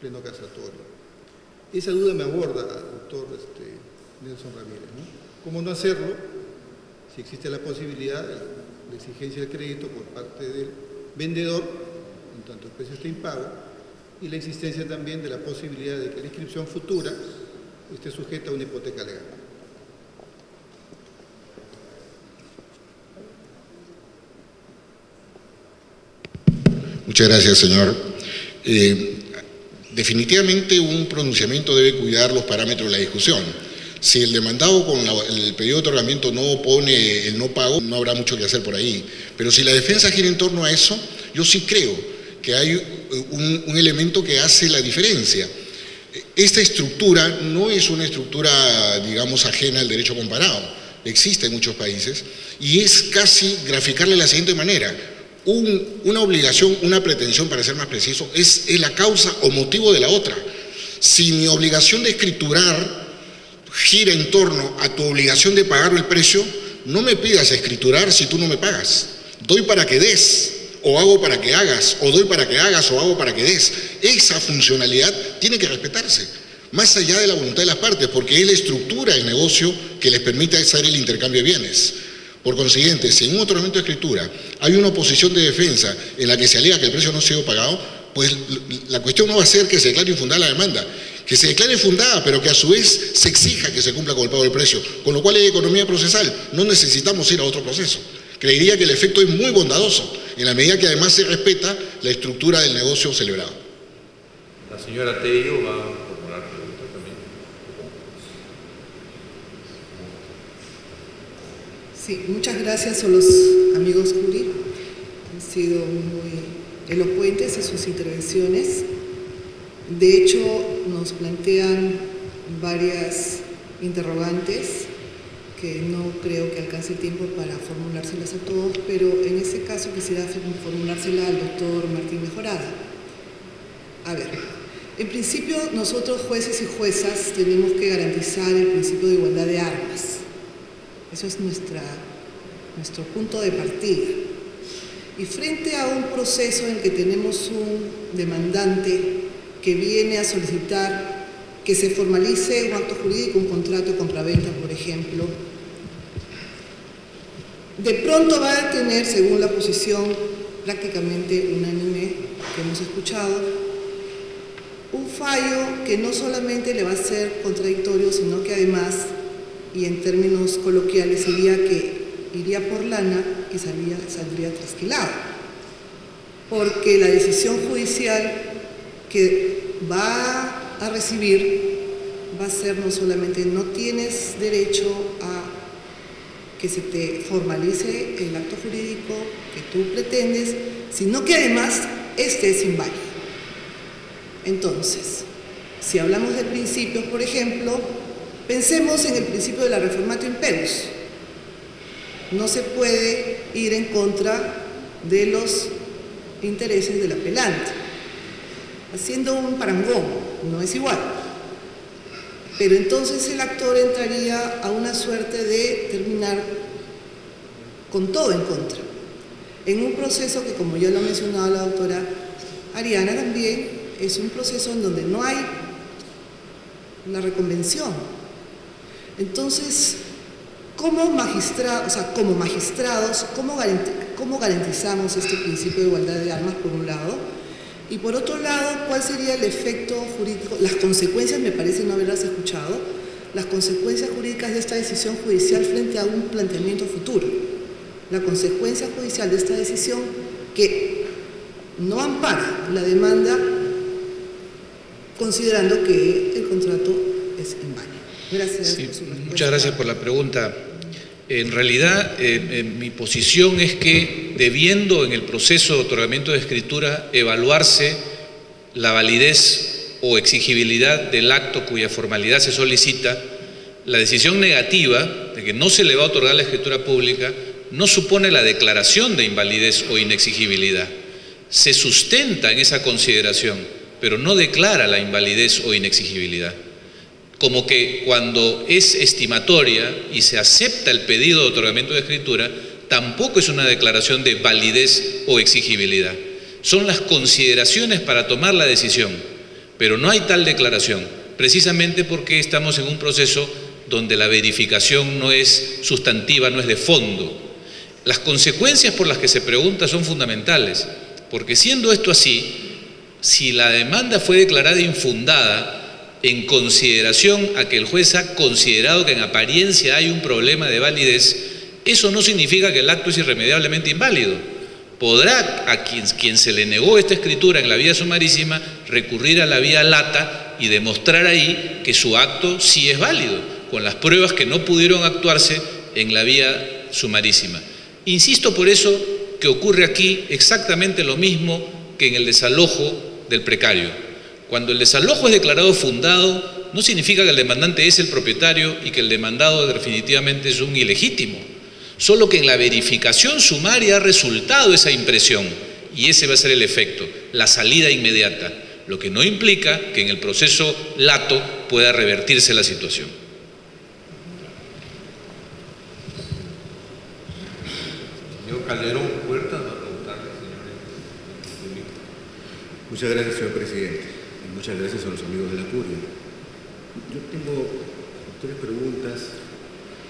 pleno casatorio. Esa duda me aborda, doctor Nelson Ramírez, ¿no? ¿Cómo no hacerlo si existe la posibilidad de exigencia del crédito por parte del vendedor, en tanto el precio esté impago, y la existencia también de la posibilidad de que la inscripción futura esté sujeta a una hipoteca legal?
Muchas gracias, señor. Definitivamente un pronunciamiento debe cuidar los parámetros de la discusión. Si el demandado con el pedido de otorgamiento no pone el no pago, no habrá mucho que hacer por ahí. Pero si la defensa gira en torno a eso, yo sí creo que hay un elemento que hace la diferencia. Esta estructura no es una estructura, digamos, ajena al derecho comparado. Existe en muchos países y es casi graficarle de la siguiente manera. Una obligación, una pretensión, para ser más preciso, es la causa o motivo de la otra. Si mi obligación de escriturar gira en torno a tu obligación de pagar el precio, no me pidas escriturar si tú no me pagas. Doy para que des, o hago para que hagas, o doy para que hagas, o hago para que des. Esa funcionalidad tiene que respetarse, más allá de la voluntad de las partes, porque es la estructura del negocio que les permite hacer el intercambio de bienes. Por consiguiente, si en un otorgamiento de escritura hay una oposición de defensa en la que se alega que el precio no ha sido pagado, pues la cuestión no va a ser que se declare infundada la demanda, que se declare fundada, pero que a su vez se exija que se cumpla con el pago del precio, con lo cual hay economía procesal, no necesitamos ir a otro proceso. Creería que el efecto es muy bondadoso, en la medida que además se respeta la estructura del negocio celebrado.
La señora Tello va a formular preguntas también.
Sí, muchas gracias a los amigos Curi. Han sido muy elocuentes en sus intervenciones. De hecho, nos plantean varias interrogantes que no creo que alcance el tiempo para formulárselas a todos, pero en ese caso quisiera formulársela al doctor Martín Mejorada. A ver, en principio nosotros jueces y juezas tenemos que garantizar el principio de igualdad de armas. Eso es nuestro punto de partida. Y frente a un proceso en que tenemos un demandante que viene a solicitar que se formalice un acto jurídico, un contrato de compraventa, por ejemplo, de pronto va a tener, según la posición prácticamente unánime que hemos escuchado, un fallo que no solamente le va a ser contradictorio, sino que además, y en términos coloquiales, sería que iría por lana y saldría trasquilado, porque la decisión judicial que va a recibir va a ser no solamente no tienes derecho a que se te formalice el acto jurídico que tú pretendes, sino que además este es inválido. Entonces, si hablamos de principios, por ejemplo, pensemos en el principio de la reformatio imperus. No se puede ir en contra de los intereses del apelante. Haciendo un parangón, no es igual. Pero entonces el actor entraría a una suerte de terminar con todo en contra. En un proceso que, como ya lo ha mencionado la doctora Ariana también, es un proceso en donde no hay una reconvención. Entonces, como magistrados, ¿cómo garantizamos este principio de igualdad de armas, por un lado? Y por otro lado, ¿cuál sería el efecto jurídico? Las consecuencias, me parece no haberlas escuchado, las consecuencias jurídicas de esta decisión judicial frente a un planteamiento futuro. La consecuencia judicial de esta decisión que no ampara la demanda, considerando que el contrato es inválido. Gracias.
Sí, muchas gracias por la pregunta. En realidad, mi posición es que, debiendo en el proceso de otorgamiento de escritura evaluarse la validez o exigibilidad del acto cuya formalidad se solicita, la decisión negativa de que no se le va a otorgar la escritura pública no supone la declaración de invalidez o inexigibilidad. Se sustenta en esa consideración, pero no declara la invalidez o inexigibilidad. Como que cuando es estimatoria y se acepta el pedido de otorgamiento de escritura,
tampoco es una declaración de validez o exigibilidad. Son las consideraciones para tomar la decisión, pero no hay tal declaración, precisamente porque estamos en un proceso donde la verificación no es sustantiva, no es de fondo. Las consecuencias por las que se pregunta son fundamentales, porque siendo esto así, si la demanda fue declarada infundada en consideración a que el juez ha considerado que en apariencia hay un problema de validez, eso no significa que el acto es irremediablemente inválido. Podrá a quien se le negó esta escritura en la vía sumarísima recurrir a la vía lata y demostrar ahí que su acto sí es válido, con las pruebas que no pudieron actuarse en la vía sumarísima. Insisto por eso que ocurre aquí exactamente lo mismo que en el desalojo del precario. Cuando el desalojo es declarado fundado, no significa que el demandante es el propietario y que el demandado definitivamente es un ilegítimo. Solo que en la verificación sumaria ha resultado esa impresión y ese va a ser el efecto, la salida inmediata, lo que no implica que en el proceso lato pueda revertirse la situación.
Señor Calderón, Huerta, va a preguntarle, señor.
Muchas gracias, señor presidente, y muchas gracias a los amigos de la curia. Yo tengo 3 preguntas,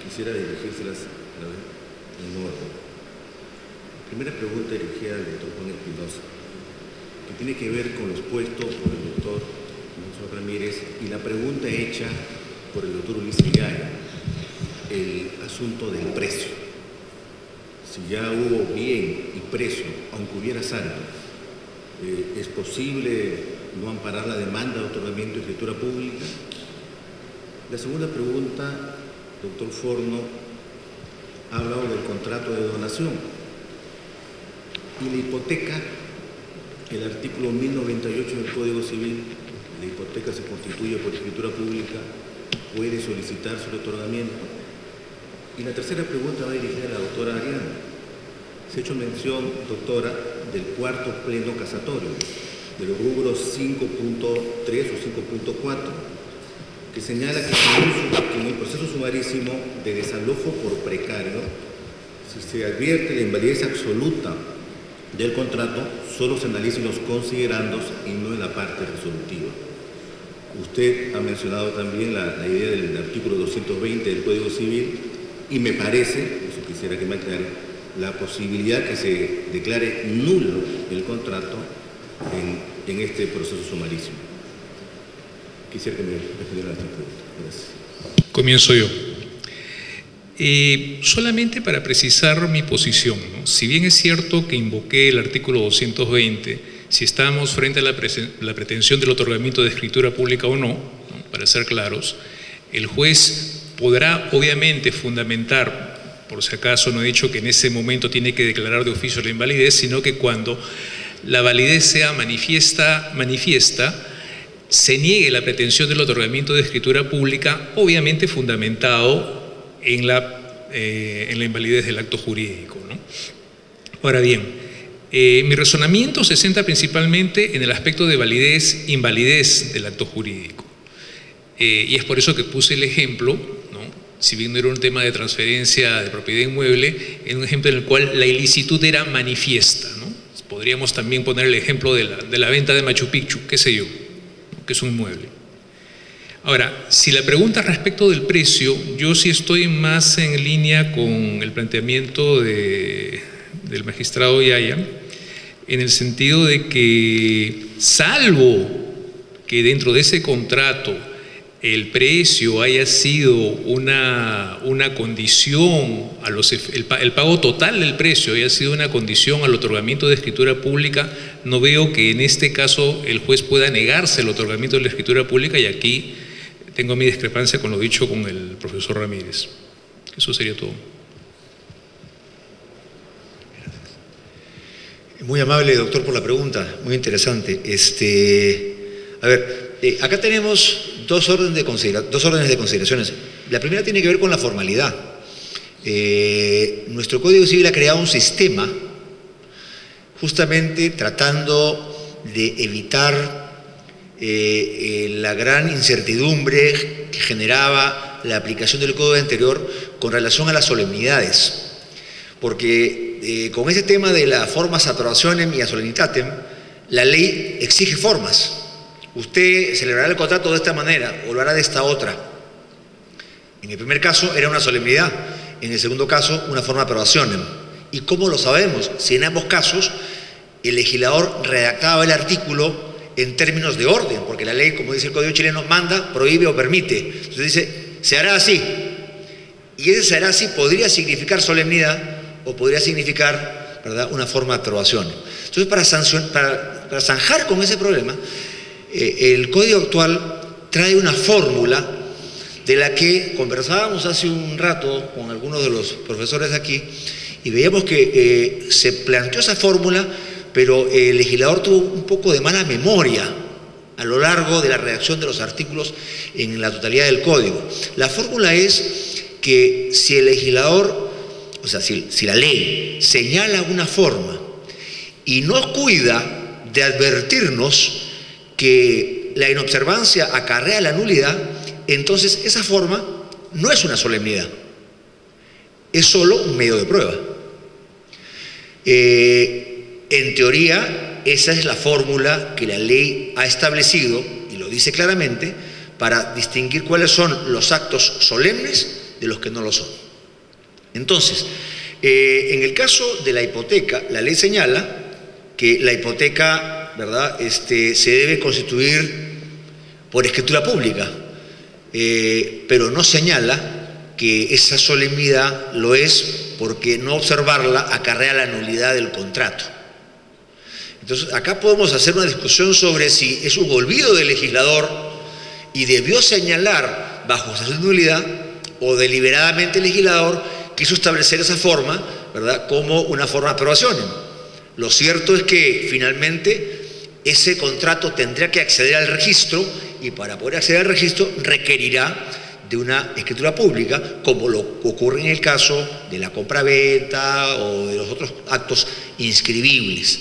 quisiera dirigírselas a la vez. En orden. La primera pregunta dirigida al doctor Juan Espinosa, que tiene que ver con los puestos por el doctor Alonso Ramírez y la pregunta hecha por el doctor Ulises Gaya, el asunto del precio. Si ya hubo bien y precio, aunque hubiera saldo, ¿es posible no amparar la demanda de otorgamiento de escritura pública? La segunda pregunta, doctor Forno, ha hablado del contrato de donación y la hipoteca, el artículo 1098 del Código Civil, la hipoteca se constituye por escritura pública, puede solicitar su otorgamiento. Y la tercera pregunta va dirigida a la doctora Ariana. Se ha hecho mención, doctora, del 4º pleno casatorio, de los rubros 5.3 o 5.4, que señala que en el proceso sumarísimo de desalojo por precario, si se advierte la invalidez absoluta del contrato, solo se analicen los considerandos y no en la parte resolutiva. Usted ha mencionado también la idea del artículo 220 del Código Civil y me parece, eso quisiera que me aclare, la posibilidad que se declare nulo el contrato en este proceso sumarísimo. Quisiera que me respondieran a esta pregunta. Gracias.
Comienzo yo. Solamente para precisar mi posición, ¿no? Si bien es cierto que invoqué el artículo 220, si estamos frente a la pretensión del otorgamiento de escritura pública o no, para ser claros, el juez podrá obviamente fundamentar, por si acaso no he dicho que en ese momento tiene que declarar de oficio la invalidez, sino que cuando la validez sea manifiesta, se niegue la pretensión del otorgamiento de escritura pública, obviamente fundamentado en la invalidez del acto jurídico, ¿no? Ahora bien, mi razonamiento se centra principalmente en el aspecto de validez, invalidez del acto jurídico. Y es por eso que puse el ejemplo, ¿no? Si bien no era un tema de transferencia de propiedad inmueble, en un ejemplo en el cual la ilicitud era manifiesta, ¿no? Podríamos también poner el ejemplo de la venta de Machu Picchu, qué sé yo, que es un inmueble. Ahora, si la pregunta respecto del precio, yo sí estoy más en línea con el planteamiento del magistrado Yaya, en el sentido de que, salvo que dentro de ese contrato el precio haya sido una condición, el pago total del precio haya sido una condición al otorgamiento de escritura pública, no veo que en este caso el juez pueda negarse el otorgamiento de la escritura pública, y aquí tengo mi discrepancia con lo dicho con el profesor Ramírez. Eso sería todo.
Muy amable, doctor, por la pregunta, muy interesante. A ver, acá tenemos dos órdenes de consideraciones. La primera tiene que ver con la formalidad. Nuestro Código Civil ha creado un sistema justamente tratando de evitar la gran incertidumbre que generaba la aplicación del Código anterior con relación a las solemnidades. porque con ese tema de las formas attuationem y a solemnitatem, la ley exige formas. Usted celebrará el contrato de esta manera o lo hará de esta otra. En el primer caso era una solemnidad, en el segundo caso una forma attuationem. ¿Y cómo lo sabemos? Si en ambos casos el legislador redactaba el artículo en términos de orden, porque la ley, como dice el Código chileno, manda, prohíbe o permite. Entonces dice, se hará así. Y ese se hará así podría significar solemnidad o podría significar, ¿verdad?, una forma de aprobación. Entonces, para zanjar con ese problema, el Código actual trae una fórmula de la que conversábamos hace un rato con algunos de los profesores aquí y veíamos que se planteó esa fórmula, pero el legislador tuvo un poco de mala memoria a lo largo de la redacción de los artículos en la totalidad del Código. La fórmula es que si el legislador, o sea, si la ley señala una forma y no cuida de advertirnos que la inobservancia acarrea la nulidad, entonces esa forma no es una solemnidad, es solo un medio de prueba. En teoría, esa es la fórmula que la ley ha establecido, y lo dice claramente, para distinguir cuáles son los actos solemnes de los que no lo son. Entonces, en el caso de la hipoteca, la ley señala que la hipoteca, ¿verdad?, se debe constituir por escritura pública, pero no señala que esa solemnidad lo es porque no observarla acarrea la nulidad del contrato. Entonces, acá podemos hacer una discusión sobre si es un olvido del legislador y debió señalar bajo esa nulidad, o deliberadamente el legislador quiso establecer esa forma, ¿verdad?, como una forma de aprobación. Lo cierto es que finalmente ese contrato tendrá que acceder al registro y para poder acceder al registro requerirá de una escritura pública, como lo ocurre en el caso de la compraventa o de los otros actos inscribibles.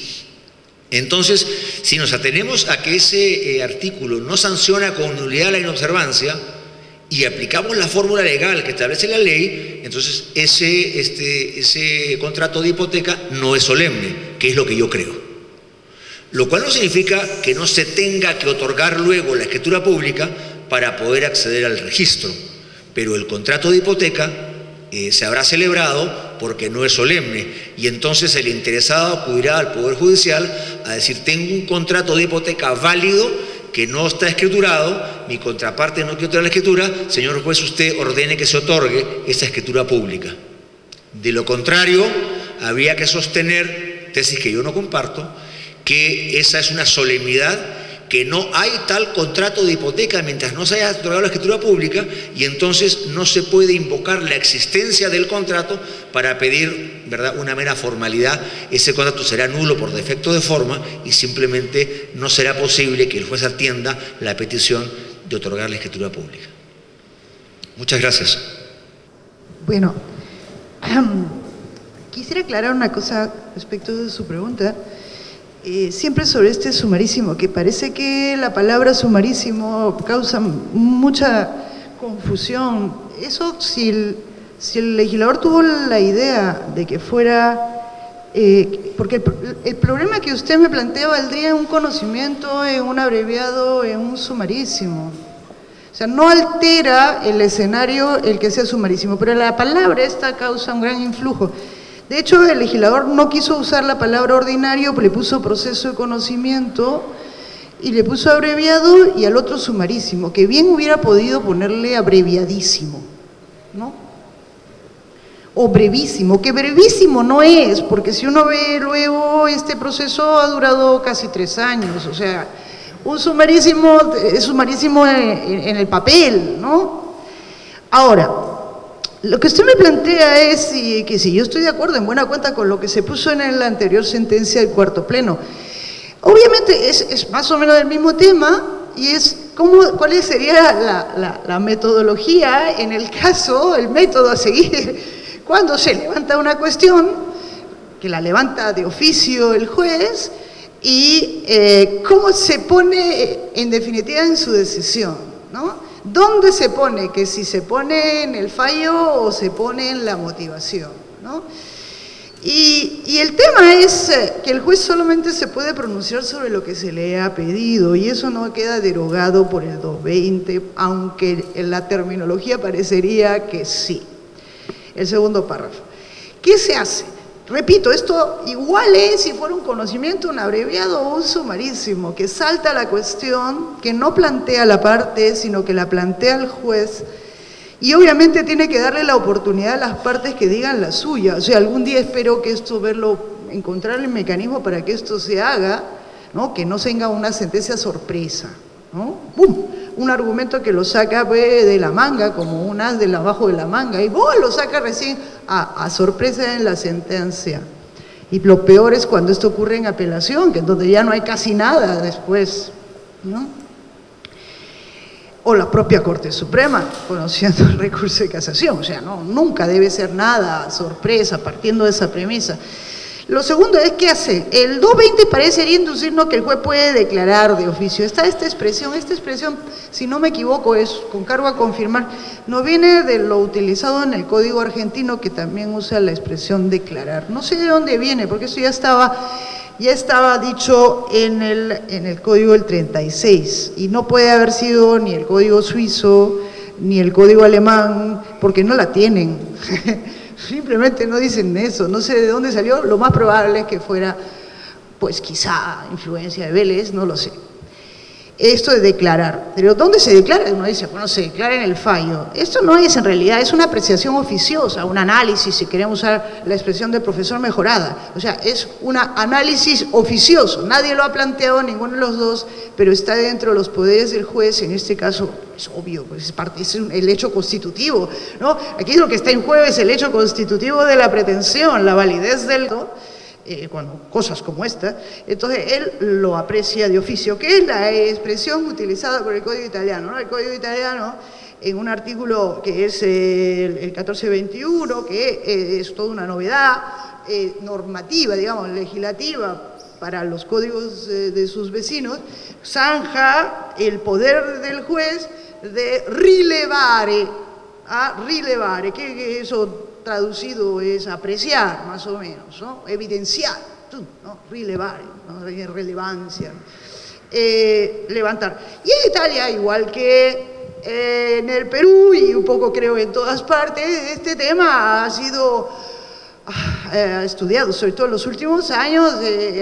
Entonces, si nos atenemos a que ese artículo no sanciona con nulidad la inobservancia y aplicamos la fórmula legal que establece la ley, entonces ese contrato de hipoteca no es solemne, que es lo que yo creo. Lo cual no significa que no se tenga que otorgar luego la escritura pública para poder acceder al registro, pero el contrato de hipoteca se habrá celebrado porque no es solemne, y entonces el interesado acudirá al Poder Judicial a decir: tengo un contrato de hipoteca válido que no está escriturado, mi contraparte no quiere otorgar la escritura, señor juez, usted ordene que se otorgue esa escritura pública. De lo contrario, habría que sostener, tesis que yo no comparto, que esa es una solemnidad, que no hay tal contrato de hipoteca mientras no se haya otorgado la escritura pública, y entonces no se puede invocar la existencia del contrato para pedir, ¿verdad?, una mera formalidad. Ese contrato será nulo por defecto de forma y simplemente no será posible que el juez atienda la petición de otorgar la escritura pública. Muchas gracias.
Bueno, quisiera aclarar una cosa respecto de su pregunta. Siempre sobre este sumarísimo, que parece que la palabra sumarísimo causa mucha confusión. Eso, si el legislador tuvo la idea de que fuera, porque el problema que usted me plantea valdría en un conocimiento, en un abreviado, en un sumarísimo. O sea, no altera el escenario el que sea sumarísimo, pero la palabra esta causa un gran influjo. De hecho, el legislador no quiso usar la palabra ordinario, le puso proceso de conocimiento y le puso abreviado, y al otro sumarísimo, que bien hubiera podido ponerle abreviadísimo, ¿no? O brevísimo, que brevísimo no es, porque si uno ve luego, este proceso ha durado casi 3 años, o sea, un sumarísimo es sumarísimo en el papel, ¿no? Ahora, lo que usted me plantea es que si yo estoy de acuerdo en buena cuenta con lo que se puso en la anterior sentencia del cuarto pleno. Obviamente es más o menos del mismo tema, y es cuál sería la metodología en el caso, el método a seguir cuando se levanta una cuestión, que la levanta de oficio el juez, y cómo se pone en definitiva en su decisión, ¿no? ¿Dónde se pone? Que si se pone en el fallo o se pone en la motivación, ¿no? Y el tema es que el juez solamente se puede pronunciar sobre lo que se le ha pedido, y eso no queda derogado por el 220, aunque en la terminología parecería que sí. El segundo párrafo. ¿Qué se hace? Repito, esto igual es si fuera un conocimiento, un abreviado o un sumarísimo, que salta la cuestión, que no plantea la parte, sino que la plantea el juez, y obviamente tiene que darle la oportunidad a las partes que digan la suya. O sea, algún día espero que esto, encontrar el mecanismo para que esto se haga, ¿no? Que no tenga una sentencia sorpresa, ¿no? ¡Bum! Un argumento que lo saca de la manga, como un as de abajo de la manga, y ¡bum! Lo saca recién a sorpresa en la sentencia. Y lo peor es cuando esto ocurre en apelación, que es donde ya no hay casi nada después, ¿no? O la propia Corte Suprema, conociendo el recurso de casación. O sea, no, nunca debe ser nada sorpresa, partiendo de esa premisa. Lo segundo es, ¿qué hace? El 220 parecería inducirnos que el juez puede declarar de oficio. Está esta expresión, si no me equivoco, es con cargo a confirmar, no viene de lo utilizado en el Código Argentino, que también usa la expresión declarar. No sé de dónde viene, porque esto ya estaba dicho en el Código del 36, y no puede haber sido ni el Código suizo, ni el Código alemán, porque no la tienen. Simplemente no dicen eso, no sé de dónde salió, lo más probable es que fuera, pues quizá influencia de Vélez, no lo sé. Esto de declarar, pero ¿dónde se declara? Uno dice, bueno, se declara en el fallo. Esto no es en realidad, es una apreciación oficiosa, un análisis, si queremos usar la expresión del profesor mejorada. O sea, es un análisis oficioso, nadie lo ha planteado, ninguno de los dos, pero está dentro de los poderes del juez, en este caso es obvio, pues es el hecho constitutivo, ¿no? Aquí lo que está en juego es el hecho constitutivo de la pretensión, la validez del... Cuando cosas como esta, entonces él lo aprecia de oficio, que es la expresión utilizada por el Código Italiano, ¿no? El Código Italiano, en un artículo que es el 1421, que es toda una novedad normativa, digamos, legislativa para los códigos de sus vecinos, zanja el poder del juez de rilevare, que eso traducido es apreciar, más o menos, ¿no? Evidenciar, ¿no? Rilevare, ¿no? Relevancia, levantar. Y en Italia, igual que en el Perú y un poco creo en todas partes, este tema ha sido estudiado, sobre todo en los últimos años,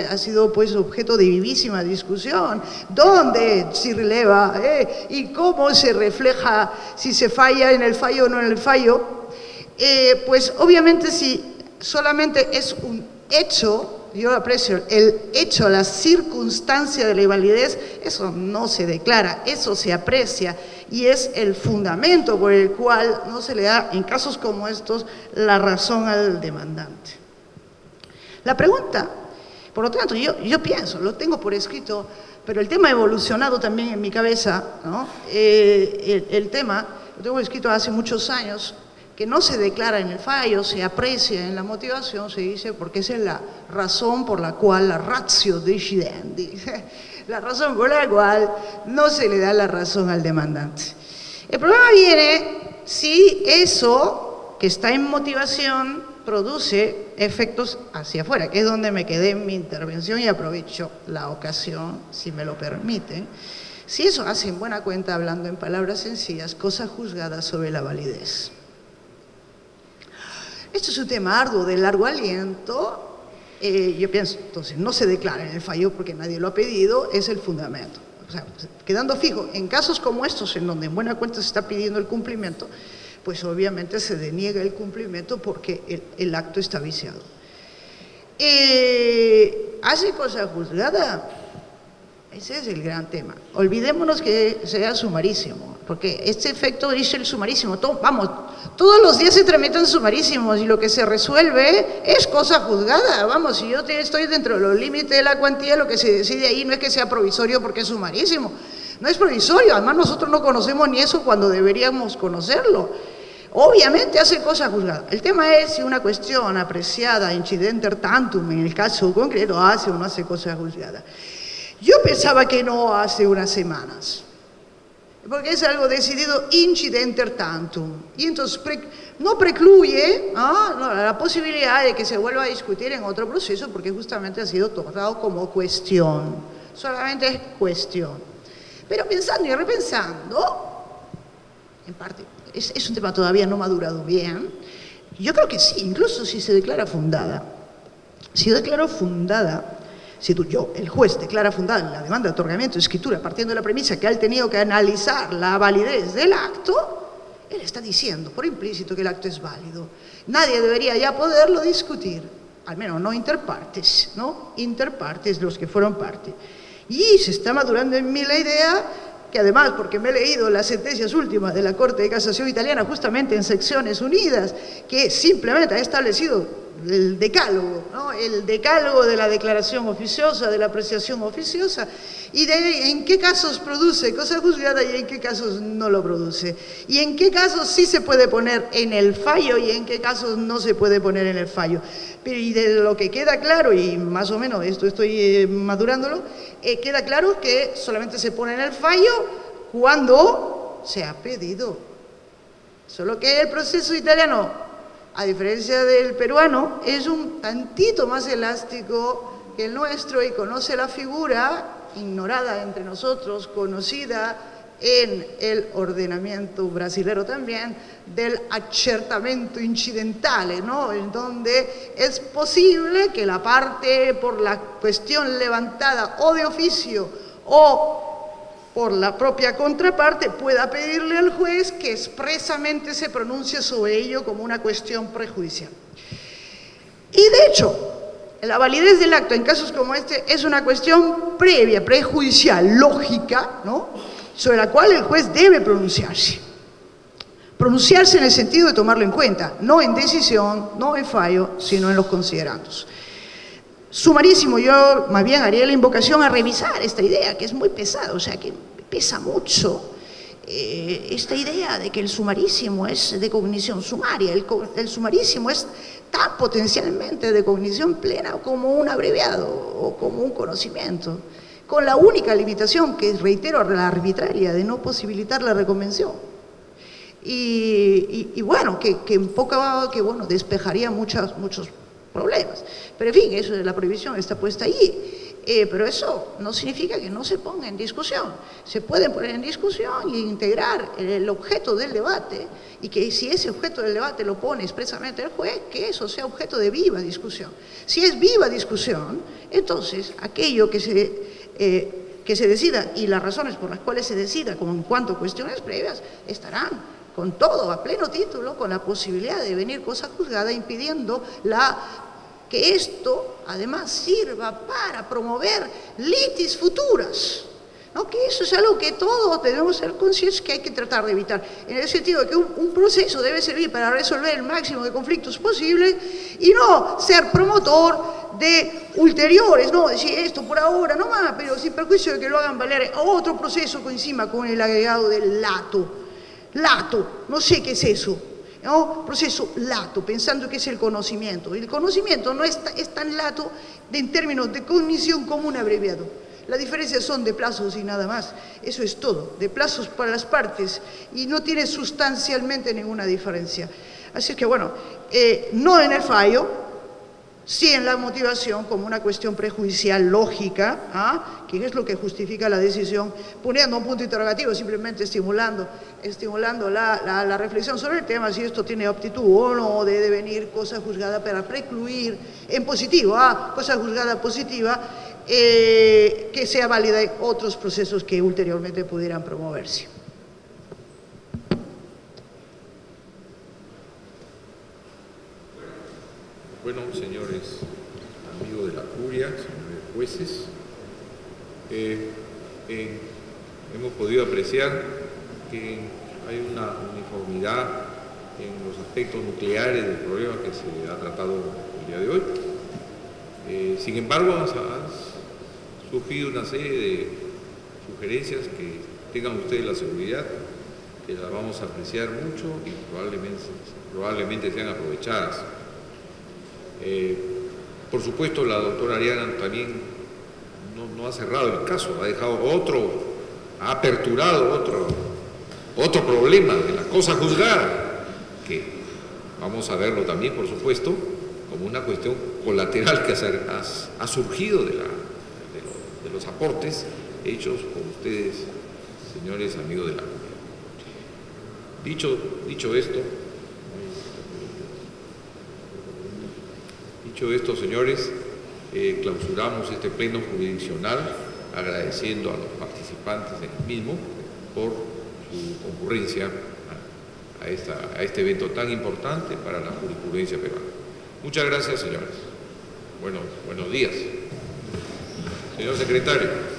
ha sido pues objeto de vivísima discusión, dónde se releva y cómo se refleja, si se falla en el fallo o no en el fallo. Pues obviamente si solamente es un hecho, yo aprecio el hecho, la circunstancia de la invalidez, eso no se declara, eso se aprecia y es el fundamento por el cual no se le da, en casos como estos, la razón al demandante. La pregunta, por lo tanto, yo pienso, lo tengo por escrito, pero el tema ha evolucionado también en mi cabeza, ¿no? El tema, lo tengo escrito hace muchos años, que no se declara en el fallo, se aprecia en la motivación, se dice, porque esa es la razón por la cual, la ratio decidendi, la razón por la cual no se le da la razón al demandante. El problema viene si eso que está en motivación produce efectos hacia afuera, que es donde me quedé en mi intervención y aprovecho la ocasión, si me lo permiten. Si eso hace en buena cuenta, hablando en palabras sencillas, cosas juzgadas sobre la validez. Esto es un tema arduo, de largo aliento, yo pienso, entonces no se declara en el fallo porque nadie lo ha pedido, es el fundamento. O sea, quedando fijo, en casos como estos, en donde en buena cuenta se está pidiendo el cumplimiento, pues obviamente se deniega el cumplimiento porque el acto está viciado. ¿Hace cosa juzgada? Ese es el gran tema. Olvidémonos que sea sumarísimo, porque este efecto dice el sumarísimo. Todos los días se tramitan sumarísimos y lo que se resuelve es cosa juzgada. Vamos, si yo estoy dentro de los límites de la cuantía, lo que se decide ahí no es que sea provisorio porque es sumarísimo. No es provisorio, además nosotros no conocemos ni eso cuando deberíamos conocerlo. Obviamente hace cosa juzgada. El tema es si una cuestión apreciada incidenter tantum, en el caso concreto, hace o no hace cosa juzgada. Yo pensaba que no hace unas semanas, porque es algo decidido incidenter tantum. Y entonces no precluye la posibilidad de que se vuelva a discutir en otro proceso, porque justamente ha sido tratado como cuestión, solamente es cuestión. Pero pensando y repensando, en parte, es un tema todavía no madurado bien, yo creo que sí, incluso si se declara fundada. Si declaró fundada, el juez declara fundada la demanda de otorgamiento de escritura partiendo de la premisa que él ha tenido que analizar la validez del acto, él está diciendo por implícito que el acto es válido. Nadie debería ya poderlo discutir, al menos no interpartes, los que fueron parte. Y se está madurando en mí la idea que además, porque me he leído las sentencias últimas de la Corte de Casación italiana, justamente en secciones unidas, que simplemente ha establecido el decálogo, el decálogo de la declaración oficiosa, de la apreciación oficiosa, y de en qué casos produce cosa juzgada y en qué casos no lo produce, y en qué casos sí se puede poner en el fallo y en qué casos no se puede poner en el fallo. Pero y de lo que queda claro, y más o menos esto estoy madurándolo, queda claro que solamente se pone en el fallo cuando se ha pedido. Solo que el proceso italiano, a diferencia del peruano, es un tantito más elástico que el nuestro y conoce la figura, ignorada entre nosotros, conocida en el ordenamiento brasilero también, del accertamento incidentale, en donde es posible que la parte por la cuestión levantada o de oficio o por la propia contraparte pueda pedirle al juez que expresamente se pronuncie sobre ello como una cuestión prejudicial. Y de hecho, la validez del acto en casos como este es una cuestión previa, prejudicial, lógica, sobre la cual el juez debe pronunciarse. Pronunciarse en el sentido de tomarlo en cuenta, no en decisión, no en fallo, sino en los considerandos. Sumarísimo, yo más bien haría la invocación a revisar esta idea, que es muy pesada, o sea, que pesa mucho esta idea de que el sumarísimo es de cognición sumaria. El sumarísimo es tan potencialmente de cognición plena como un abreviado o como un conocimiento, con la única limitación, que reitero, la arbitraria de no posibilitar la reconvención. Y bueno, que despejaría muchos problemas. Pero en fin, eso de la prohibición está puesta allí. Pero eso no significa que no se ponga en discusión. Se puede poner en discusión e integrar el objeto del debate, y que si ese objeto del debate lo pone expresamente el juez, que eso sea objeto de viva discusión. Si es viva discusión, entonces aquello que se decida y las razones por las cuales se decida, como en cuanto a cuestiones previas, estarán con todo, a pleno título, con la posibilidad de venir cosa juzgada, impidiendo que esto además sirva para promover litis futuras, que eso es algo que todos debemos ser conscientes que hay que tratar de evitar, en el sentido de que un proceso debe servir para resolver el máximo de conflictos posibles y no ser promotor de ulteriores, decir esto por ahora nomás, pero sin perjuicio de que lo hagan valer otro proceso encima con el agregado del lato, no sé qué es eso. Proceso lato, pensando que es el conocimiento. El conocimiento no es tan lato en términos de cognición como un abreviado. La diferencia son de plazos y nada más. Eso es todo, de plazos para las partes, y no tiene sustancialmente ninguna diferencia. Así que bueno, no en el fallo, sí en la motivación como una cuestión prejudicial lógica, que es lo que justifica la decisión, poniendo un punto interrogativo, simplemente estimulando la reflexión sobre el tema, si esto tiene aptitud o no de devenir cosa juzgada para precluir en positivo, cosa juzgada positiva, que sea válida en otros procesos que ulteriormente pudieran promoverse.
Bueno, señores amigos de la curia, señores jueces, hemos podido apreciar que hay una uniformidad en los aspectos nucleares del problema que se ha tratado el día de hoy. Sin embargo, han surgido una serie de sugerencias que tengan ustedes la seguridad que las vamos a apreciar mucho y probablemente sean aprovechadas. Por supuesto, la doctora Ariana también no ha cerrado el caso, ha aperturado otro problema de la cosa juzgada, que Vamos a verlo también, por supuesto, como una cuestión colateral que ha surgido de los aportes hechos por ustedes, señores amigos de la comunidad. Dicho esto, señores, clausuramos este pleno jurisdiccional agradeciendo a los participantes en el mismo por su concurrencia a este evento tan importante para la jurisprudencia peruana. Muchas gracias, señores. Buenos días. Señor secretario.